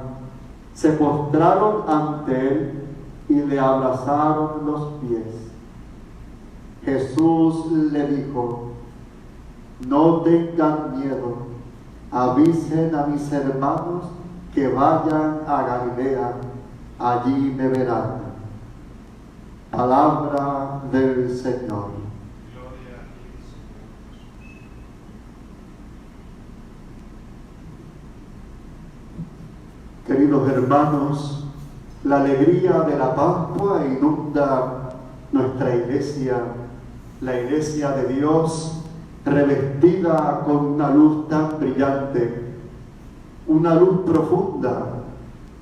se postraron ante él y le abrazaron los pies. Jesús le dijo: no tengan miedo, avisen a mis hermanos que vayan a Galilea, allí me verán. Palabra del Señor. Gloria a ti, Señor. Queridos hermanos, la alegría de la Pascua inunda nuestra iglesia, la iglesia de Dios, revestida con una luz tan brillante, una luz profunda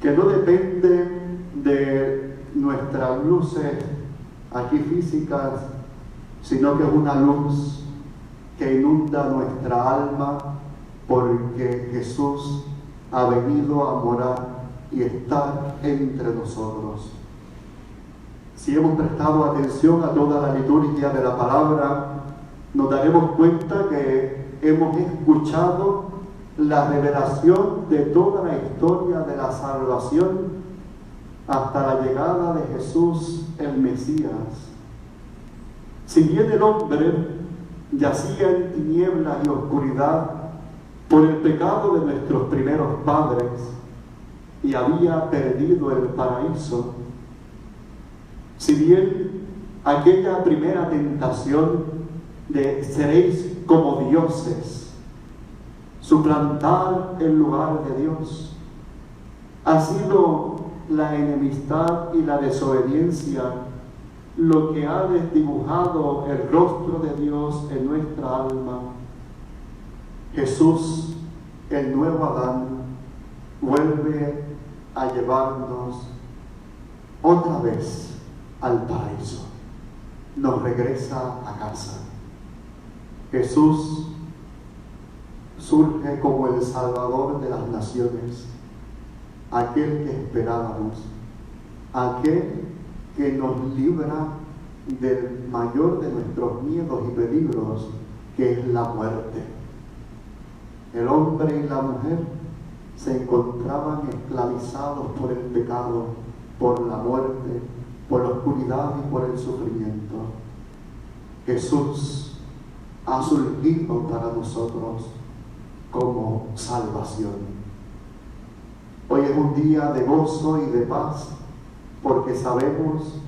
que no depende de nuestras luces aquí físicas, sino que es una luz que inunda nuestra alma, porque Jesús ha venido a morar y estar entre nosotros. Si hemos prestado atención a toda la liturgia de la palabra, nos daremos cuenta que hemos escuchado la revelación de toda la historia de la salvación hasta la llegada de Jesús el Mesías. Si bien el hombre yacía en tinieblas y oscuridad por el pecado de nuestros primeros padres y había perdido el paraíso, si bien aquella primera tentación de seréis como dioses, suplantar el lugar de Dios, ha sido la enemistad y la desobediencia lo que ha desdibujado el rostro de Dios en nuestra alma. Jesús, el nuevo Adán, vuelve a llevarnos otra vez al paraíso, nos regresa a casa. Jesús surge como el Salvador de las naciones, aquel que esperábamos, aquel que nos libra del mayor de nuestros miedos y peligros, que es la muerte. El hombre y la mujer se encontraban esclavizados por el pecado, por la muerte, por la oscuridad y por el sufrimiento. Jesús ha surgido para nosotros como salvación. Hoy es un día de gozo y de paz, porque sabemos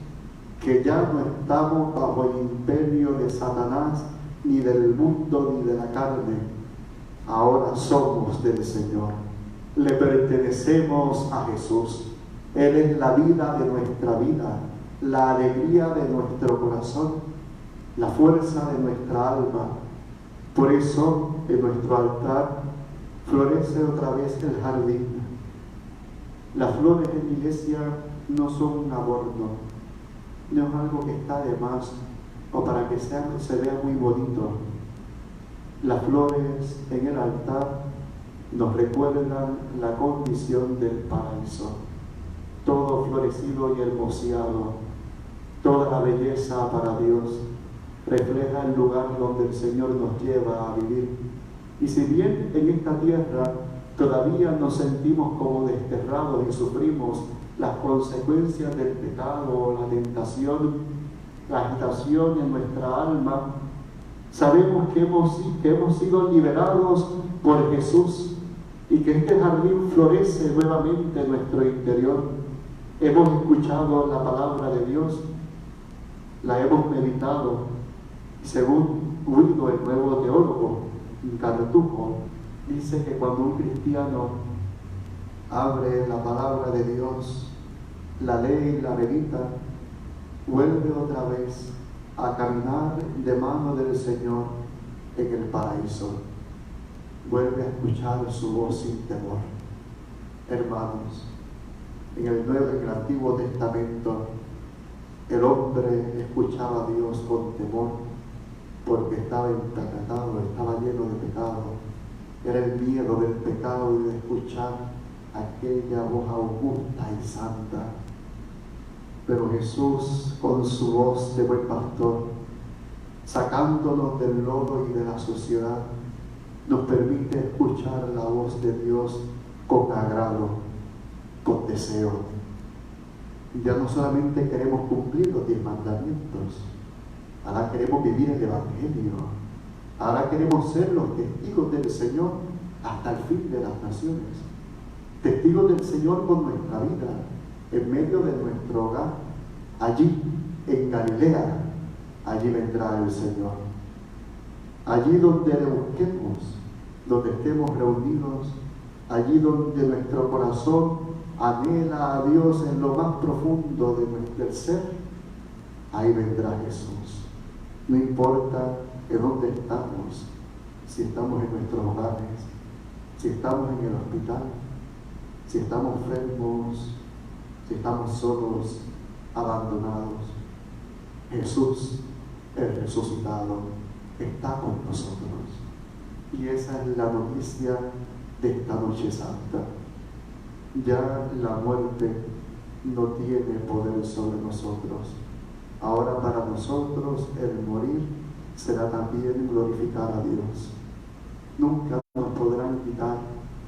que ya no estamos bajo el imperio de Satanás, ni del mundo, ni de la carne. Ahora somos del Señor. Le pertenecemos a Jesús. Él es la vida de nuestra vida, la alegría de nuestro corazón, la fuerza de nuestra alma. Por eso, en nuestro altar florece otra vez el jardín. Las flores en la iglesia no son un adorno, no es algo que está de más, o para que se vea muy bonito. Las flores en el altar nos recuerdan la condición del paraíso, todo florecido y hermoseado, toda la belleza para Dios, refleja el lugar donde el Señor nos lleva a vivir. Y si bien en esta tierra todavía nos sentimos como desterrados y sufrimos las consecuencias del pecado, la tentación, la agitación en nuestra alma, sabemos que hemos sido liberados por Jesús y que este jardín florece nuevamente en nuestro interior. Hemos escuchado la palabra de Dios, la hemos meditado, y según Guido, el nuevo teólogo, Cartujo, dice que cuando un cristiano abre la palabra de Dios, la lee y la medita, vuelve otra vez a caminar de mano del Señor en el paraíso. Vuelve a escuchar su voz sin temor. Hermanos, en el Antiguo Testamento, el hombre escuchaba a Dios con temor porque estaba empecatado, estaba lleno de pecado. Era el miedo del pecado y de escuchar aquella voz augusta y santa. Pero Jesús, con su voz de buen pastor, sacándonos del lodo y de la suciedad, nos permite escuchar la voz de Dios con agrado, con deseo. Ya no solamente queremos cumplir los 10 mandamientos, ahora queremos vivir el Evangelio, ahora queremos ser los testigos del Señor hasta el fin de las naciones, testigos del Señor con nuestra vida, en medio de nuestro hogar, allí en Galilea, allí vendrá el Señor. Allí donde le busquemos, donde estemos reunidos, allí donde nuestro corazón anhela a Dios en lo más profundo del ser, ahí vendrá Jesús. No importa en dónde estamos, si estamos en nuestros hogares, si estamos en el hospital, si estamos enfermos, si estamos solos, abandonados, Jesús, el resucitado, está con nosotros. Y esa es la noticia de esta noche santa. Ya la muerte no tiene poder sobre nosotros. Ahora para nosotros el morir será también glorificar a Dios. Nunca nos podrán quitar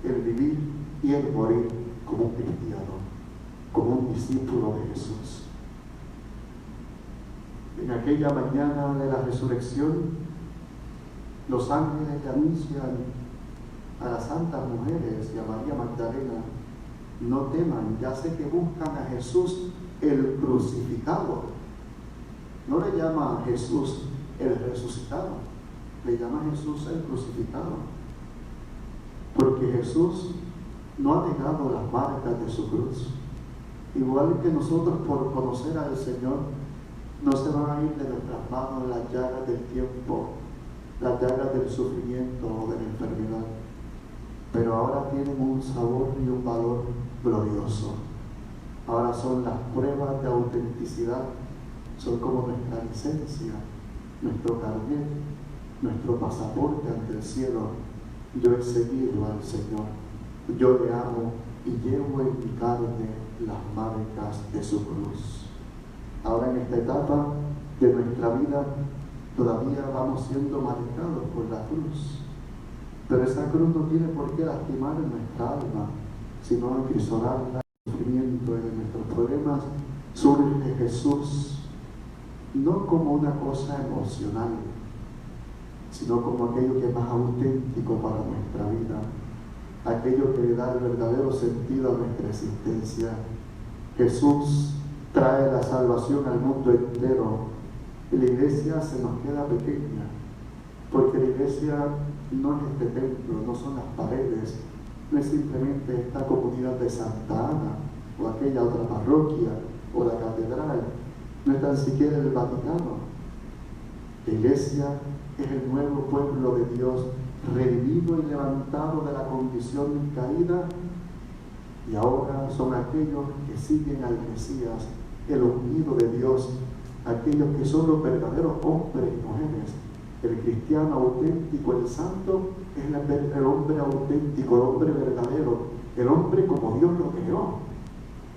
el vivir y el morir como un cristiano, como un discípulo de Jesús. En aquella mañana de la resurrección, los ángeles le anuncian a las santas mujeres y a María Magdalena: no teman, ya sé que buscan a Jesús el crucificado. No le llama a Jesús el resucitado, le llama a Jesús el crucificado. Porque Jesús no ha negado las marcas de su cruz. Igual que nosotros, por conocer al Señor, no se van a ir de nuestras manos las llagas del tiempo, las llagas del sufrimiento o de la enfermedad. Pero ahora tienen un sabor y un valor glorioso. Ahora son las pruebas de autenticidad, son como nuestra licencia, nuestro carnet, nuestro pasaporte ante el cielo. Yo he seguido al Señor, yo le amo y llevo en mi carne las marcas de su cruz. Ahora en esta etapa de nuestra vida todavía vamos siendo marcados por la cruz, pero esa cruz no tiene por qué lastimar nuestra alma, sino acrisolarla. El sufrimiento de nuestros problemas surge Jesús no como una cosa emocional, sino como aquello que es más auténtico para nuestra vida, aquello que le da el verdadero sentido a nuestra existencia. Jesús trae la salvación al mundo entero y la iglesia se nos queda pequeña, porque la iglesia no es este templo, no son las paredes, no es simplemente esta comunidad de Santa Ana o aquella otra parroquia o la catedral, no es tan siquiera el Vaticano. La iglesia es el nuevo pueblo de Dios, revivido y levantado de la condición caída, y ahora son aquellos que siguen al Mesías, el ungido de Dios, aquellos que son los verdaderos hombres y mujeres. El cristiano auténtico, el santo, es el hombre auténtico, el hombre verdadero, el hombre como Dios lo creó.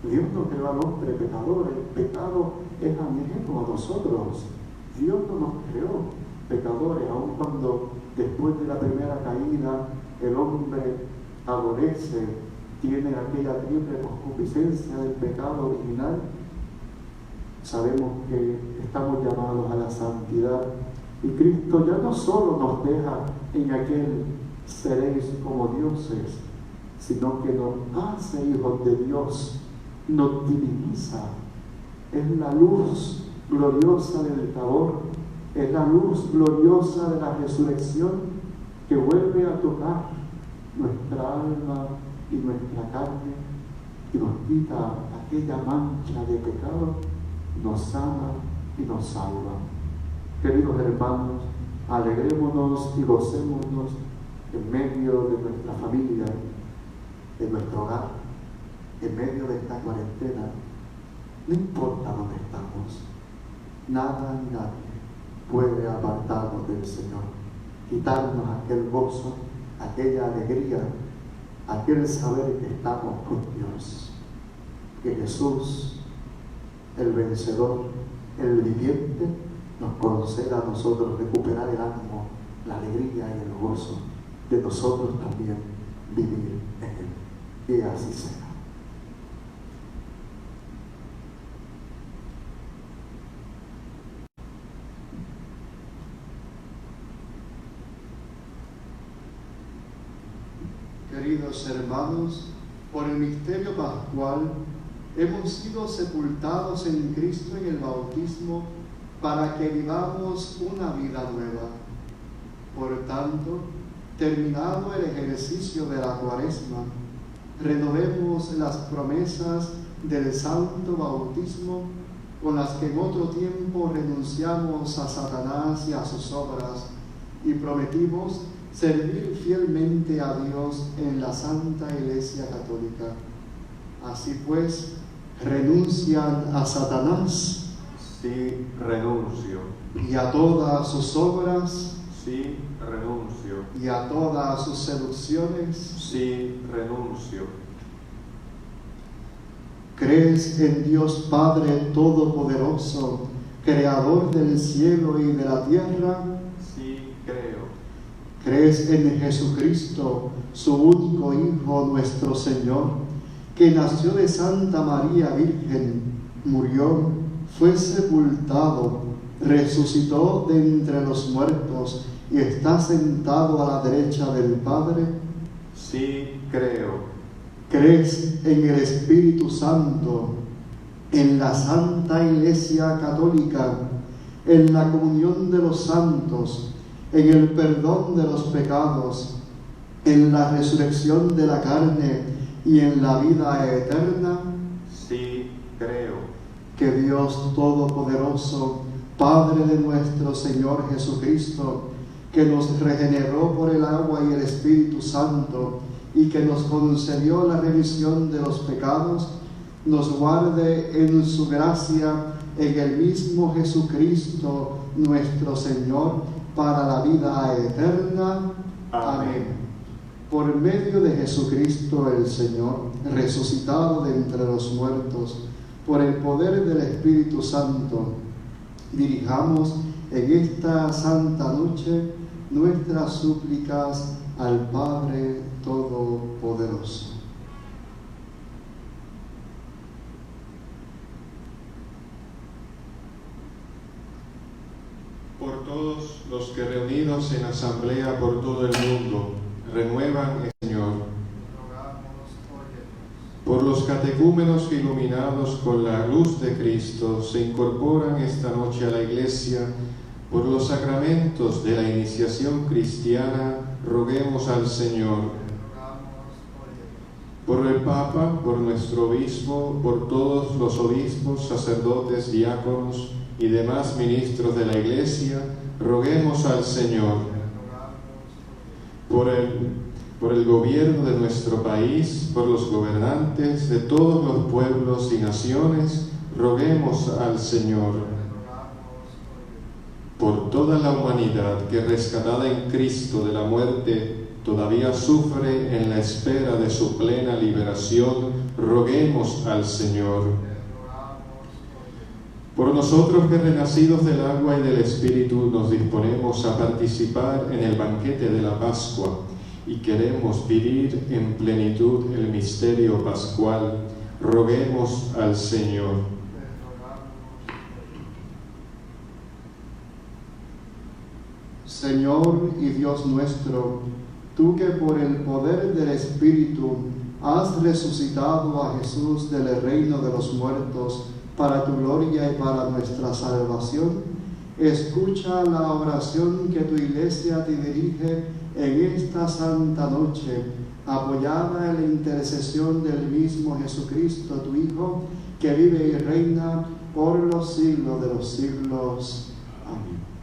Dios no creó al hombre pecador, el pecado es ajeno a nosotros. Dios no nos creó pecadores, aun cuando después de la primera caída el hombre adolece, tiene aquella triple concupiscencia del pecado original. Sabemos que estamos llamados a la santidad y Cristo ya no solo nos deja en aquel seréis como dioses, sino que nos hace hijos de Dios, nos diviniza. Es la luz gloriosa del Tabor, es la luz gloriosa de la resurrección que vuelve a tocar nuestra alma y nuestra carne y nos quita aquella mancha de pecado, nos sana y nos salva. Queridos hermanos, alegrémonos y gocémonos en medio de nuestra familia, de nuestro hogar, en medio de esta cuarentena. No importa dónde estamos, nada ni nadie puede apartarnos del Señor, quitarnos aquel gozo, aquella alegría, aquel saber que estamos con Dios, que Jesús, el vencedor, el viviente, nos conceda a nosotros recuperar el ánimo, la alegría y el gozo de nosotros también vivir en Él. Que así sea. Queridos hermanos, por el misterio pascual hemos sido sepultados en Cristo en el bautismo para que vivamos una vida nueva. Por tanto, terminado el ejercicio de la Cuaresma, renovemos las promesas del santo bautismo con las que en otro tiempo renunciamos a Satanás y a sus obras y prometimos servir fielmente a Dios en la Santa Iglesia Católica. Así pues, ¿renuncian a Satanás? Sí, renuncio. ¿Y a todas sus obras? Sí, renuncio. ¿Y a todas sus seducciones? Sí, renuncio. ¿Crees en Dios Padre Todopoderoso, Creador del cielo y de la tierra? Sí, creo. ¿Crees en Jesucristo, su único Hijo, nuestro Señor, que nació de Santa María Virgen, murió, fue sepultado, resucitó de entre los muertos y está sentado a la derecha del Padre? Sí, creo. ¿Crees en el Espíritu Santo, en la Santa Iglesia Católica, en la comunión de los santos, en el perdón de los pecados, en la resurrección de la carne y en la vida eterna? Sí, creo. Que Dios Todopoderoso, Padre de nuestro Señor Jesucristo, que nos regeneró por el agua y el Espíritu Santo y que nos concedió la remisión de los pecados, nos guarde en su gracia en el mismo Jesucristo nuestro Señor, para la vida eterna. Amén. Por medio de Jesucristo el Señor, resucitado de entre los muertos, por el poder del Espíritu Santo, dirijamos en esta santa noche nuestras súplicas al Padre Todopoderoso. Por todos los que reunidos en asamblea por todo el mundo renuevan el Señor. Por los catecúmenos que iluminados con la luz de Cristo se incorporan esta noche a la Iglesia, por los sacramentos de la iniciación cristiana, roguemos al Señor. Por el Papa, por nuestro obispo, por todos los obispos, sacerdotes, diáconos y demás ministros de la Iglesia, roguemos al Señor. Por el gobierno de nuestro país, por los gobernantes de todos los pueblos y naciones, roguemos al Señor. Por toda la humanidad que rescatada en Cristo de la muerte todavía sufre en la espera de su plena liberación, roguemos al Señor. Por nosotros que renacidos del agua y del Espíritu nos disponemos a participar en el banquete de la Pascua y queremos vivir en plenitud el misterio pascual, roguemos al Señor. Señor y Dios nuestro, tú que por el poder del Espíritu has resucitado a Jesús del reino de los muertos para tu gloria y para nuestra salvación, escucha la oración que tu Iglesia te dirige en esta santa noche, apoyada en la intercesión del mismo Jesucristo, tu Hijo, que vive y reina por los siglos de los siglos. Amén.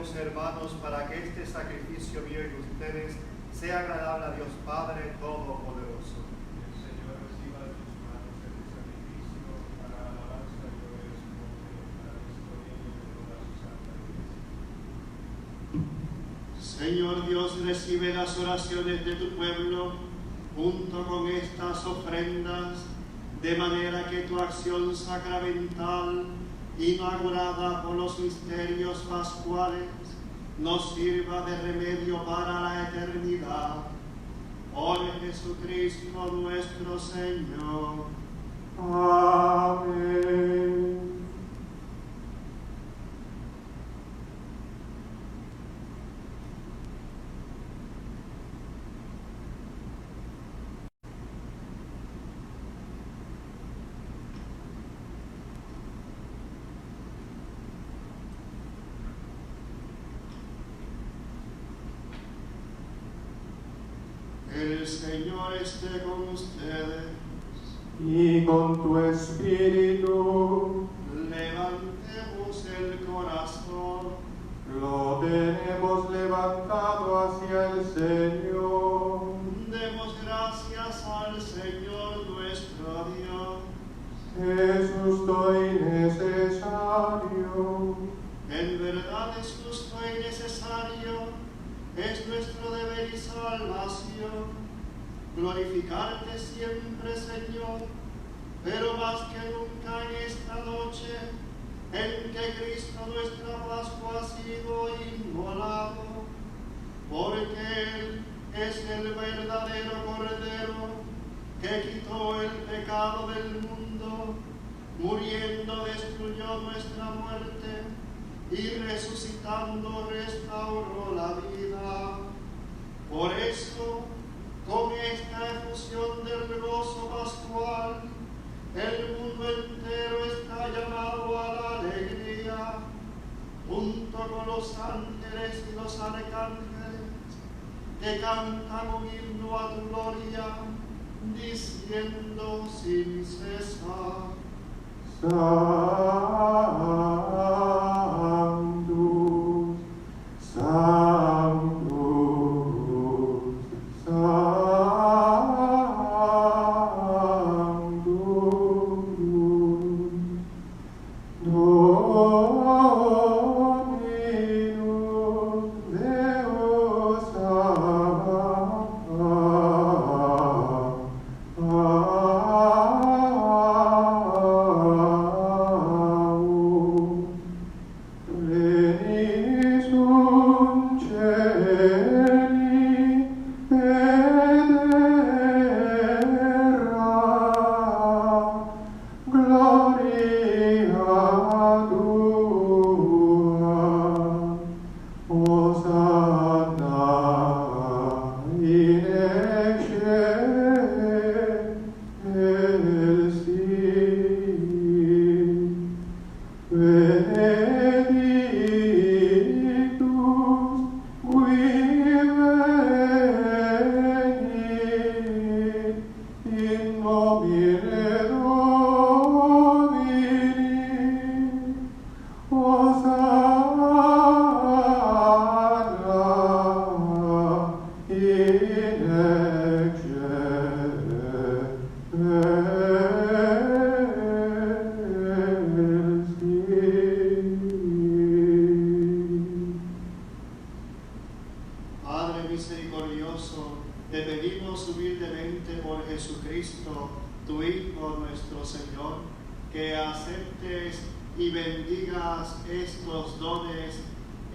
ruegos, hermanos, para que este sacrificio mío y de ustedes sea agradable a Dios Padre Todopoderoso. El Señor reciba de tus manos este sacrificio para alabanza y gloria de su nombre, para la historia y de toda su santa iglesia. Señor Dios, recibe las oraciones de tu pueblo junto con estas ofrendas, de manera que tu acción sacramental, inaugurada por los misterios pascuales, nos sirva de remedio para la eternidad. Por Jesucristo nuestro Señor. Amén. El Señor esté con ustedes. Y con tu espíritu Levantemos el corazón. lo tenemos levantado hacia el Señor. Demos gracias al Señor nuestro Dios. Es justo y necesario. En verdad es justo y necesario, es nuestro deber y salvación, glorificarte siempre, Señor, pero más que nunca en esta noche, en que Cristo nuestra Pascua ha sido inmolado, porque Él es el verdadero Cordero que quitó el pecado del mundo, muriendo destruyó nuestra muerte y resucitando restauró la vida. Por eso, con esta efusión del gozo pascual, el mundo entero está llamado a la alegría, junto con los ángeles y los arcángeles, que cantan un himno a tu gloria, diciendo sin cesar: Sanctus, Sanctus, Sanctus, Dominus Deus Sabaoth. Plenis sunt celi et terra, gloria tua, Hosanna in excelsis. Benedictus qui venit in nomine Domini. Hosanna in excelsis. Padre misericordioso, te pedimos humildemente por Jesucristo, tu Hijo nuestro Señor, que aceptes y bendigas estos dones,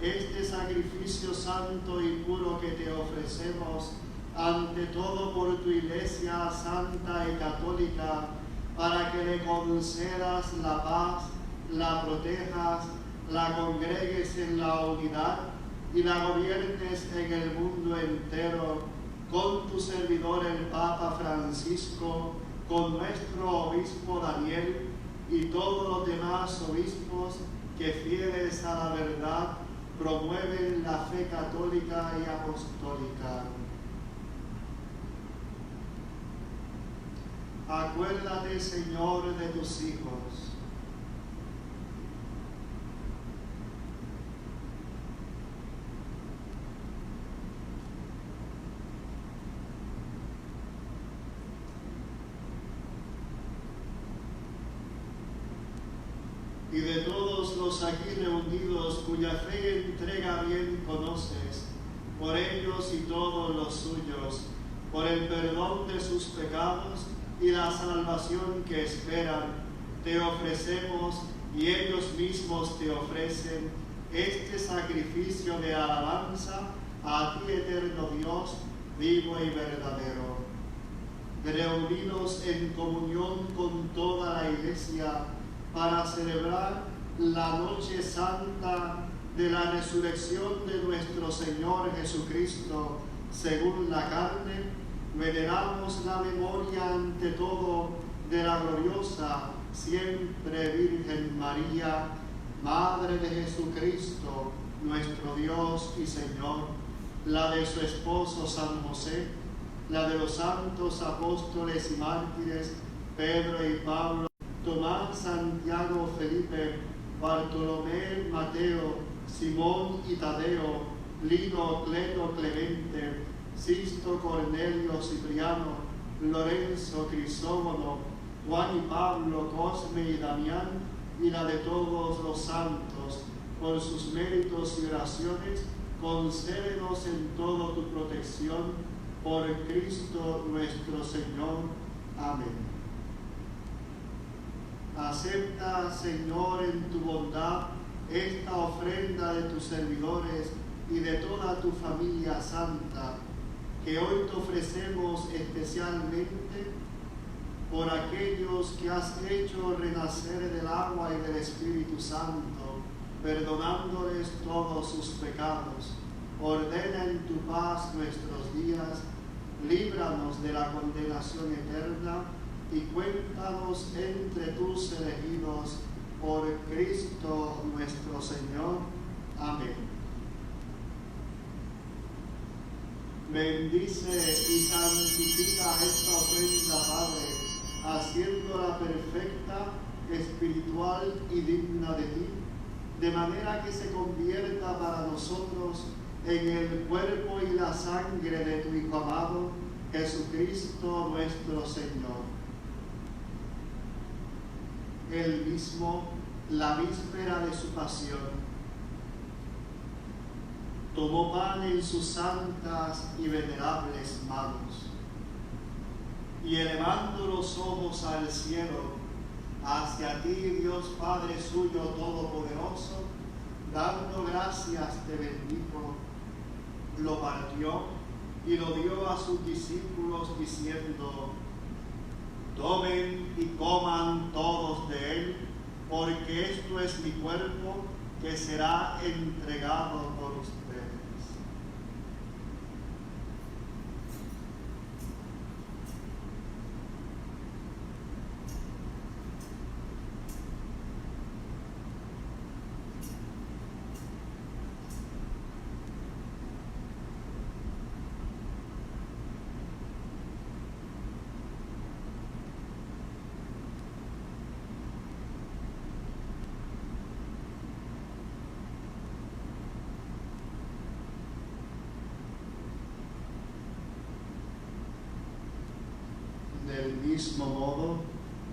este sacrificio santo y puro que te ofrecemos, ante todo por tu Iglesia santa y católica, para que le concedas la paz, la protejas, la congregues en la unidad y la gobiernes en el mundo entero, con tu servidor el Papa Francisco, con nuestro obispo Daniel y todos los demás obispos que, fieles a la verdad, promueven la fe católica y apostólica. Acuérdate, Señor, de tus hijos. y de todos los aquí reunidos cuya fe y entrega bien conoces, por ellos y todos los suyos, por el perdón de sus pecados y la salvación que esperan, te ofrecemos y ellos mismos te ofrecen este sacrificio de alabanza a ti, eterno Dios, vivo y verdadero. Reunidos en comunión con toda la Iglesia para celebrar la noche santa de la resurrección de nuestro Señor Jesucristo, según la carne, veneramos la memoria ante todo de la gloriosa, siempre Virgen María, Madre de Jesucristo, nuestro Dios y Señor, la de su esposo San José, la de los santos apóstoles y mártires, Pedro y Pablo, Tomás, Santiago, Felipe, Bartolomé, Mateo, Simón y Tadeo, Lino, Cleto, Clemente, Sisto, Cornelio, Cipriano, Lorenzo, Crisógono, Juan y Pablo, Cosme y Damián, y la de todos los santos, por sus méritos y oraciones, concédenos en todo tu protección, por Cristo nuestro Señor. Amén. Acepta, Señor, en tu bondad esta ofrenda de tus servidores y de toda tu familia santa, que hoy te ofrecemos especialmente por aquellos que has hecho renacer del agua y del Espíritu Santo, perdonándoles todos sus pecados. Ordena en tu paz nuestros días, líbranos de la condenación eterna y cuéntanos entre tus elegidos, por Cristo nuestro Señor. Amén. Bendice y santifica esta ofrenda, Padre, haciéndola perfecta, espiritual y digna de ti, de manera que se convierta para nosotros en el cuerpo y la sangre de tu Hijo amado, Jesucristo nuestro Señor. Él mismo, la víspera de su pasión, tomó pan en sus santas y venerables manos, y elevando los ojos al cielo, hacia ti, Dios Padre suyo todopoderoso, dando gracias te bendijo, lo partió y lo dio a sus discípulos diciendo: tomen y coman todos de él, porque esto es mi cuerpo que será entregado por ustedes. Del mismo modo,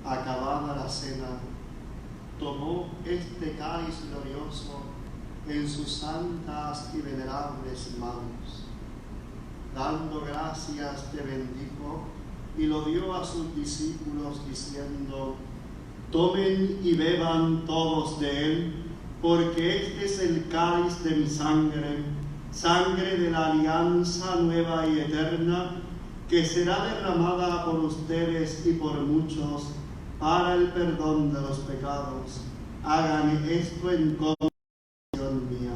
acabada la cena, tomó este cáliz glorioso en sus santas y venerables manos. Dando gracias te bendijo y lo dio a sus discípulos diciendo: tomen y beban todos de él, porque este es el cáliz de mi sangre, sangre de la alianza nueva y eterna, que será derramada por ustedes y por muchos para el perdón de los pecados. Hagan esto en conmemoración mía.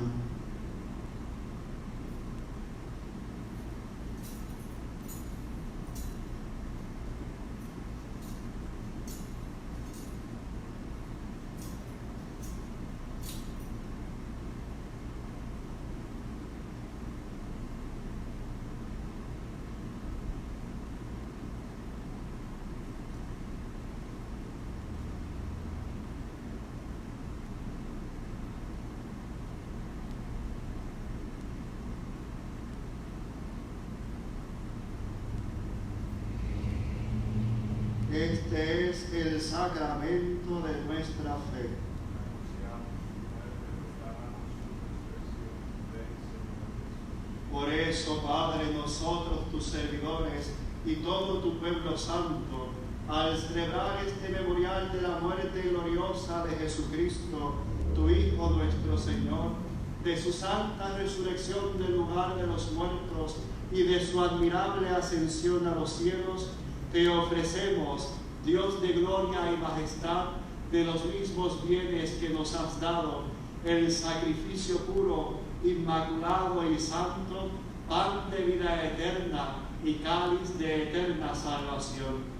Este es el sacramento de nuestra fe. Por eso, Padre, nosotros, tus servidores, y todo tu pueblo santo, al celebrar este memorial de la muerte gloriosa de Jesucristo, tu Hijo nuestro Señor, de su santa resurrección del lugar de los muertos y de su admirable ascensión a los cielos, te ofrecemos, Dios de gloria y majestad, de los mismos bienes que nos has dado, el sacrificio puro, inmaculado y santo, pan de vida eterna y cáliz de eterna salvación.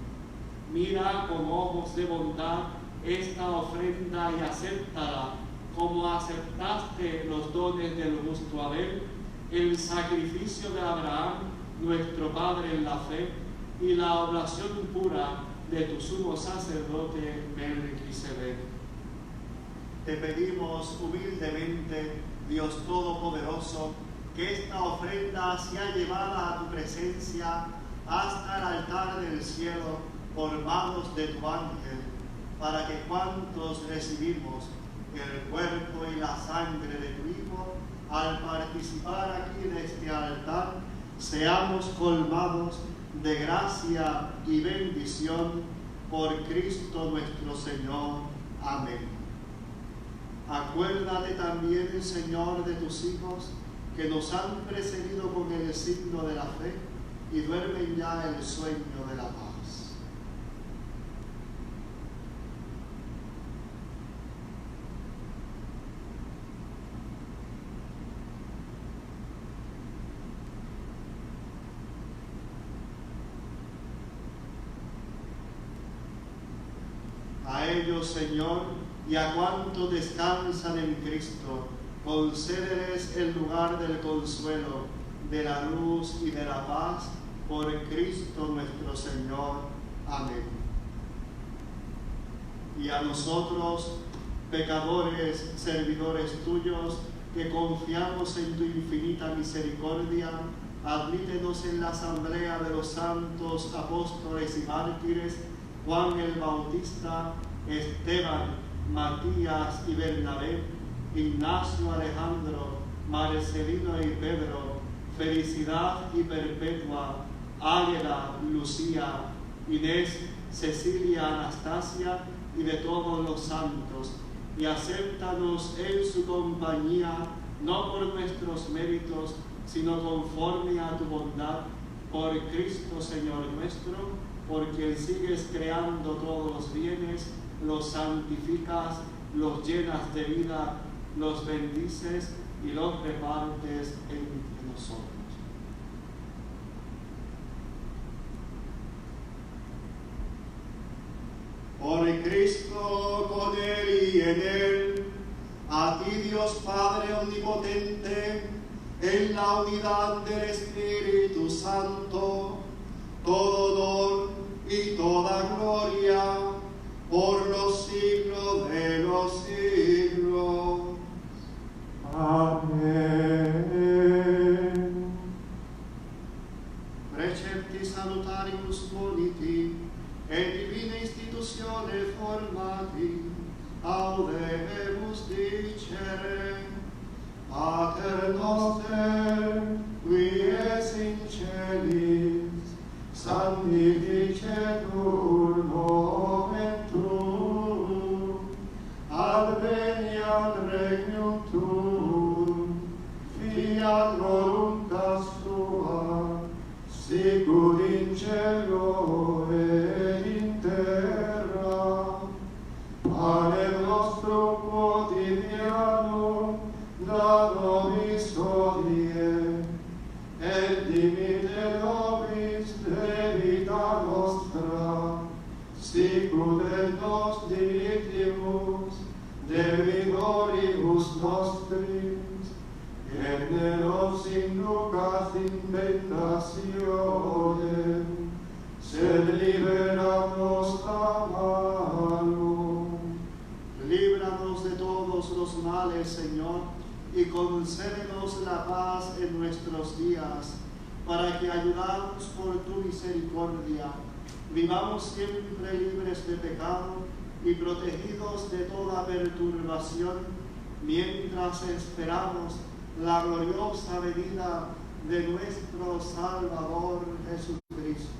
Mira con ojos de bondad esta ofrenda y acéptala, como aceptaste los dones del justo Abel, el sacrificio de Abraham, nuestro Padre en la fe, y la oración pura de tu sumo sacerdote Melquisedec. Te pedimos humildemente, Dios Todopoderoso, que esta ofrenda sea llevada a tu presencia hasta el altar del cielo por manos de tu ángel, para que cuantos recibimos el cuerpo y la sangre de tu Hijo, al participar aquí de este altar, seamos colmados de gracia y bendición por Cristo nuestro Señor. Amén. Acuérdate también, Señor, de tus hijos que nos han precedido con el signo de la fe y duermen ya el sueño de la paz. A ellos, Señor, y a cuantos descansan en Cristo, concédeles el lugar del consuelo, de la luz y de la paz, por Cristo nuestro Señor. Amén. Y a nosotros, pecadores, servidores tuyos, que confiamos en tu infinita misericordia, admítenos en la asamblea de los santos apóstoles y mártires, Juan el Bautista, Esteban, Matías y Bernabé, Ignacio, Alejandro, Marcelino y Pedro, Felicidad y Perpetua, Águeda, Lucía, Inés, Cecilia, Anastasia y de todos los santos, y acéptanos en su compañía, no por nuestros méritos, sino conforme a tu bondad, por Cristo Señor nuestro, por quien sigues creando todos los bienes, los santificas, los llenas de vida, los bendices y los repartes entre nosotros. Por Cristo, con Él y en Él, a ti Dios Padre Omnipotente, en la unidad del Espíritu Santo, todo honor y toda gloria, por los siglos de los siglos. Amén. Precepti salutarius boniti, et divina institutione formati, audemus dicere: Pater noster, qui es in celis, sanctificetur nomen tuum, adveniat regnum tuum, fiat voluntas tua, sicut in cielo et in terra. Pane nostrum quotidianum da nobis hodie, et dimitte nobis debita nostra, sicut et nos dimittimus debitoribus nostris, et ne nos inducas in tentationem, sed libera nos a malo. Líbranos de todos los males, Señor, y concédenos la paz en nuestros días, para que, ayudados por tu misericordia, vivamos siempre libres de pecado y protegidos de toda perturbación, mientras esperamos la gloriosa venida de nuestro Salvador Jesucristo.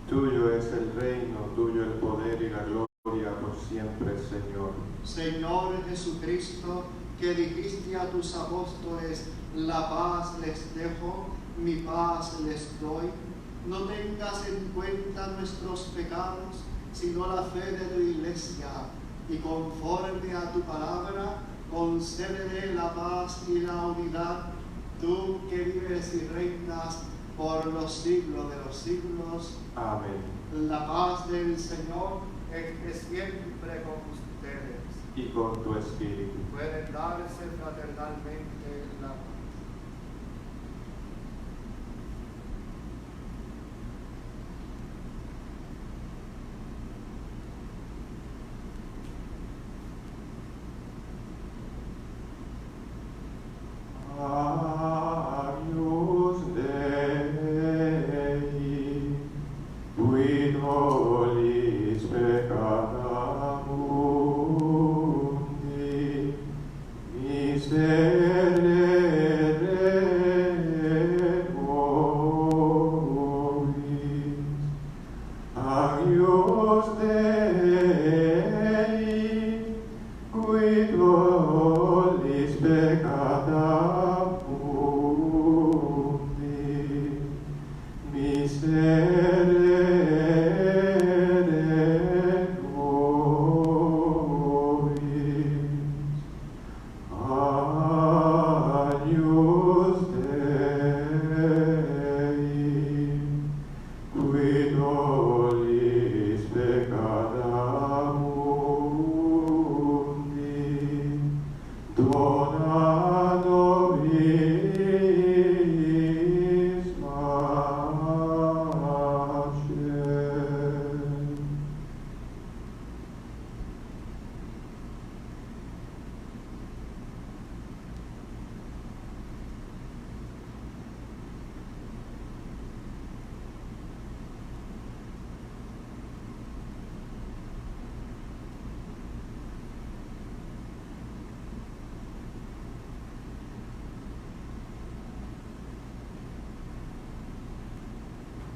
Tuyo es el reino, tuyo el poder y la gloria por siempre, Señor. Señor Jesucristo, que dijiste a tus apóstoles, la paz les dejo, mi paz les doy. No tengas en cuenta nuestros pecados, sino la fe de tu Iglesia, y conforme a tu palabra, concédele la paz y la unidad, tú que vives y reinas por los siglos de los siglos. Amén. La paz del Señor esté siempre con ustedes. Y con tu espíritu. Pueden darse fraternalmente la paz. Agnus Dei, qui nollis peccata mundi, miserere nobis. Agnus Dei, qui nollis peccata mundi, miserere nobis. Agnus Dei, qui nollis peccata mundi, dona nobis pacem.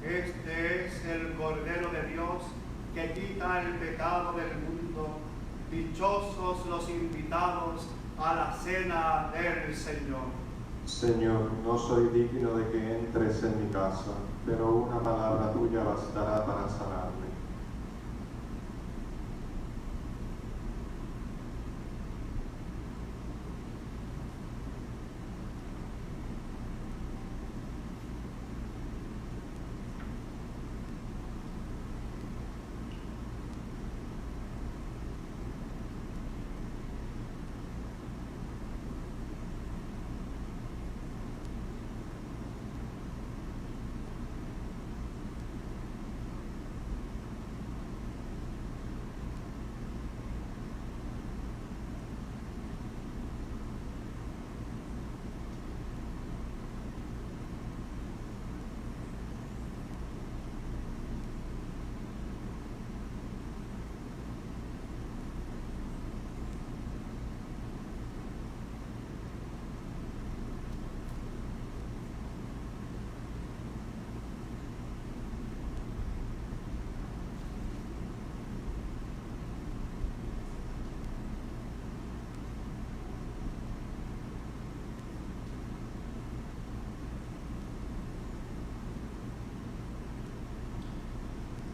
Este es el Cordero de Dios que quita el pecado del mundo. Dichosos los invitados a la cena del Señor. Señor, no soy digno de que entres en mi casa, pero una palabra tuya bastará para sanarme.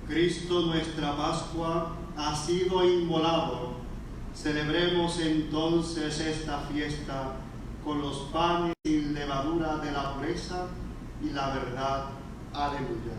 Cristo, nuestra Pascua, ha sido inmolado. Celebremos entonces esta fiesta con los panes sin levadura de la pureza y la verdad. Aleluya.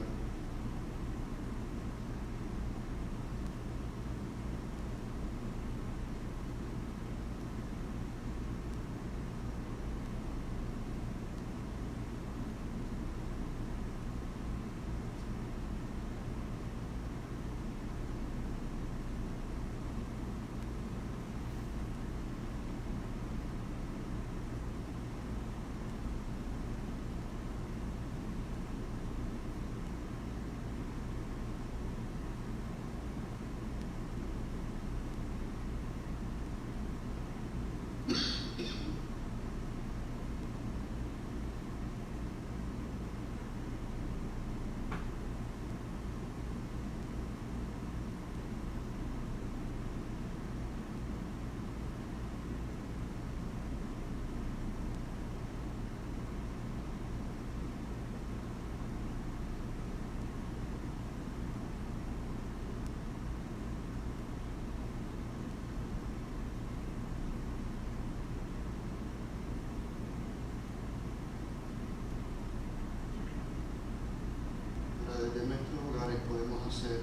podemos hacer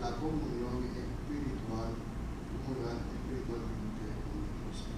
la comunión espiritual, comulgar espiritualmente con nuestro Señor.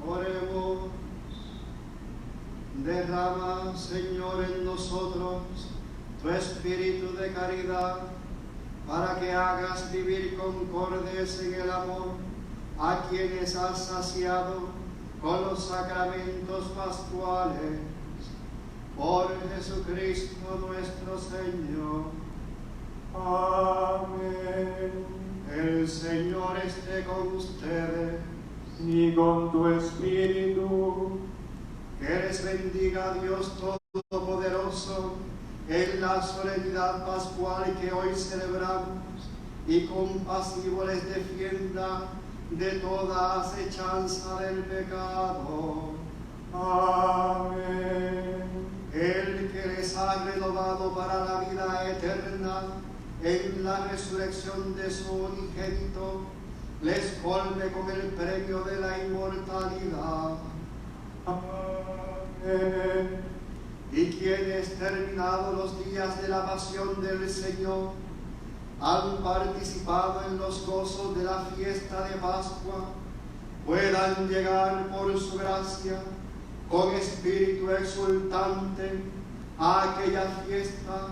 Oremos. Derrama, Señor, en nosotros tu espíritu de caridad, para que hagas vivir concordes en el amor a quienes has saciado con los sacramentos pascuales. Por Jesucristo nuestro Señor. Amén. El Señor esté con ustedes. Y con tu espíritu. Que les bendiga Dios Todopoderoso en la solemnidad pascual que hoy celebramos, y compasivo les defienda de toda acechanza del pecado. Amén. El que les ha renovado para la vida eterna en la resurrección de su unigénito, les colme con el premio de la inmortalidad. Amén. Y quienes, terminados los días de la pasión del Señor, han participado en los gozos de la fiesta de Pascua, puedan llegar por su gracia con espíritu exultante a aquellas fiestas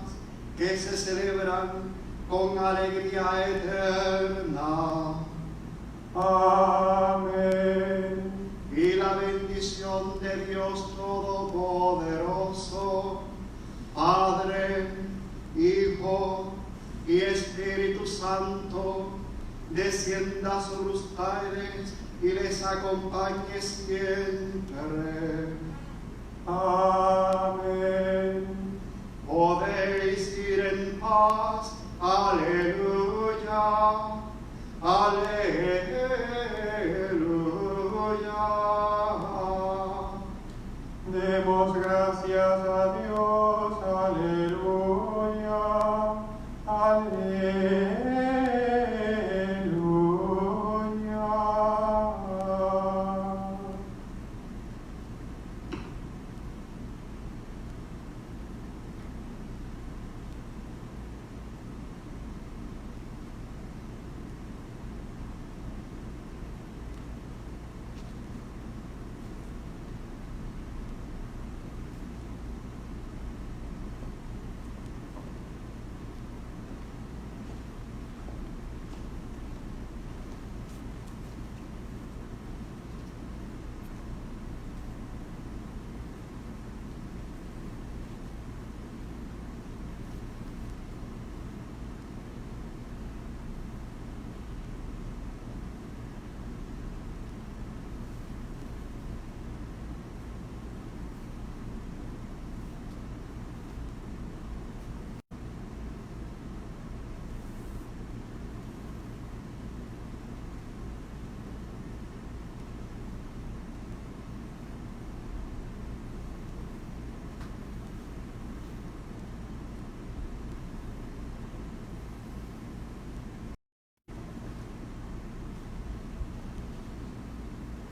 que se celebran con alegría eterna. Amén. Y la bendición de Dios Todopoderoso, Padre, Hijo y Espíritu Santo, descienda sobre ustedes y les acompañe siempre. Amén. Podéis ir en paz. Aleluya. Aleluya. Demos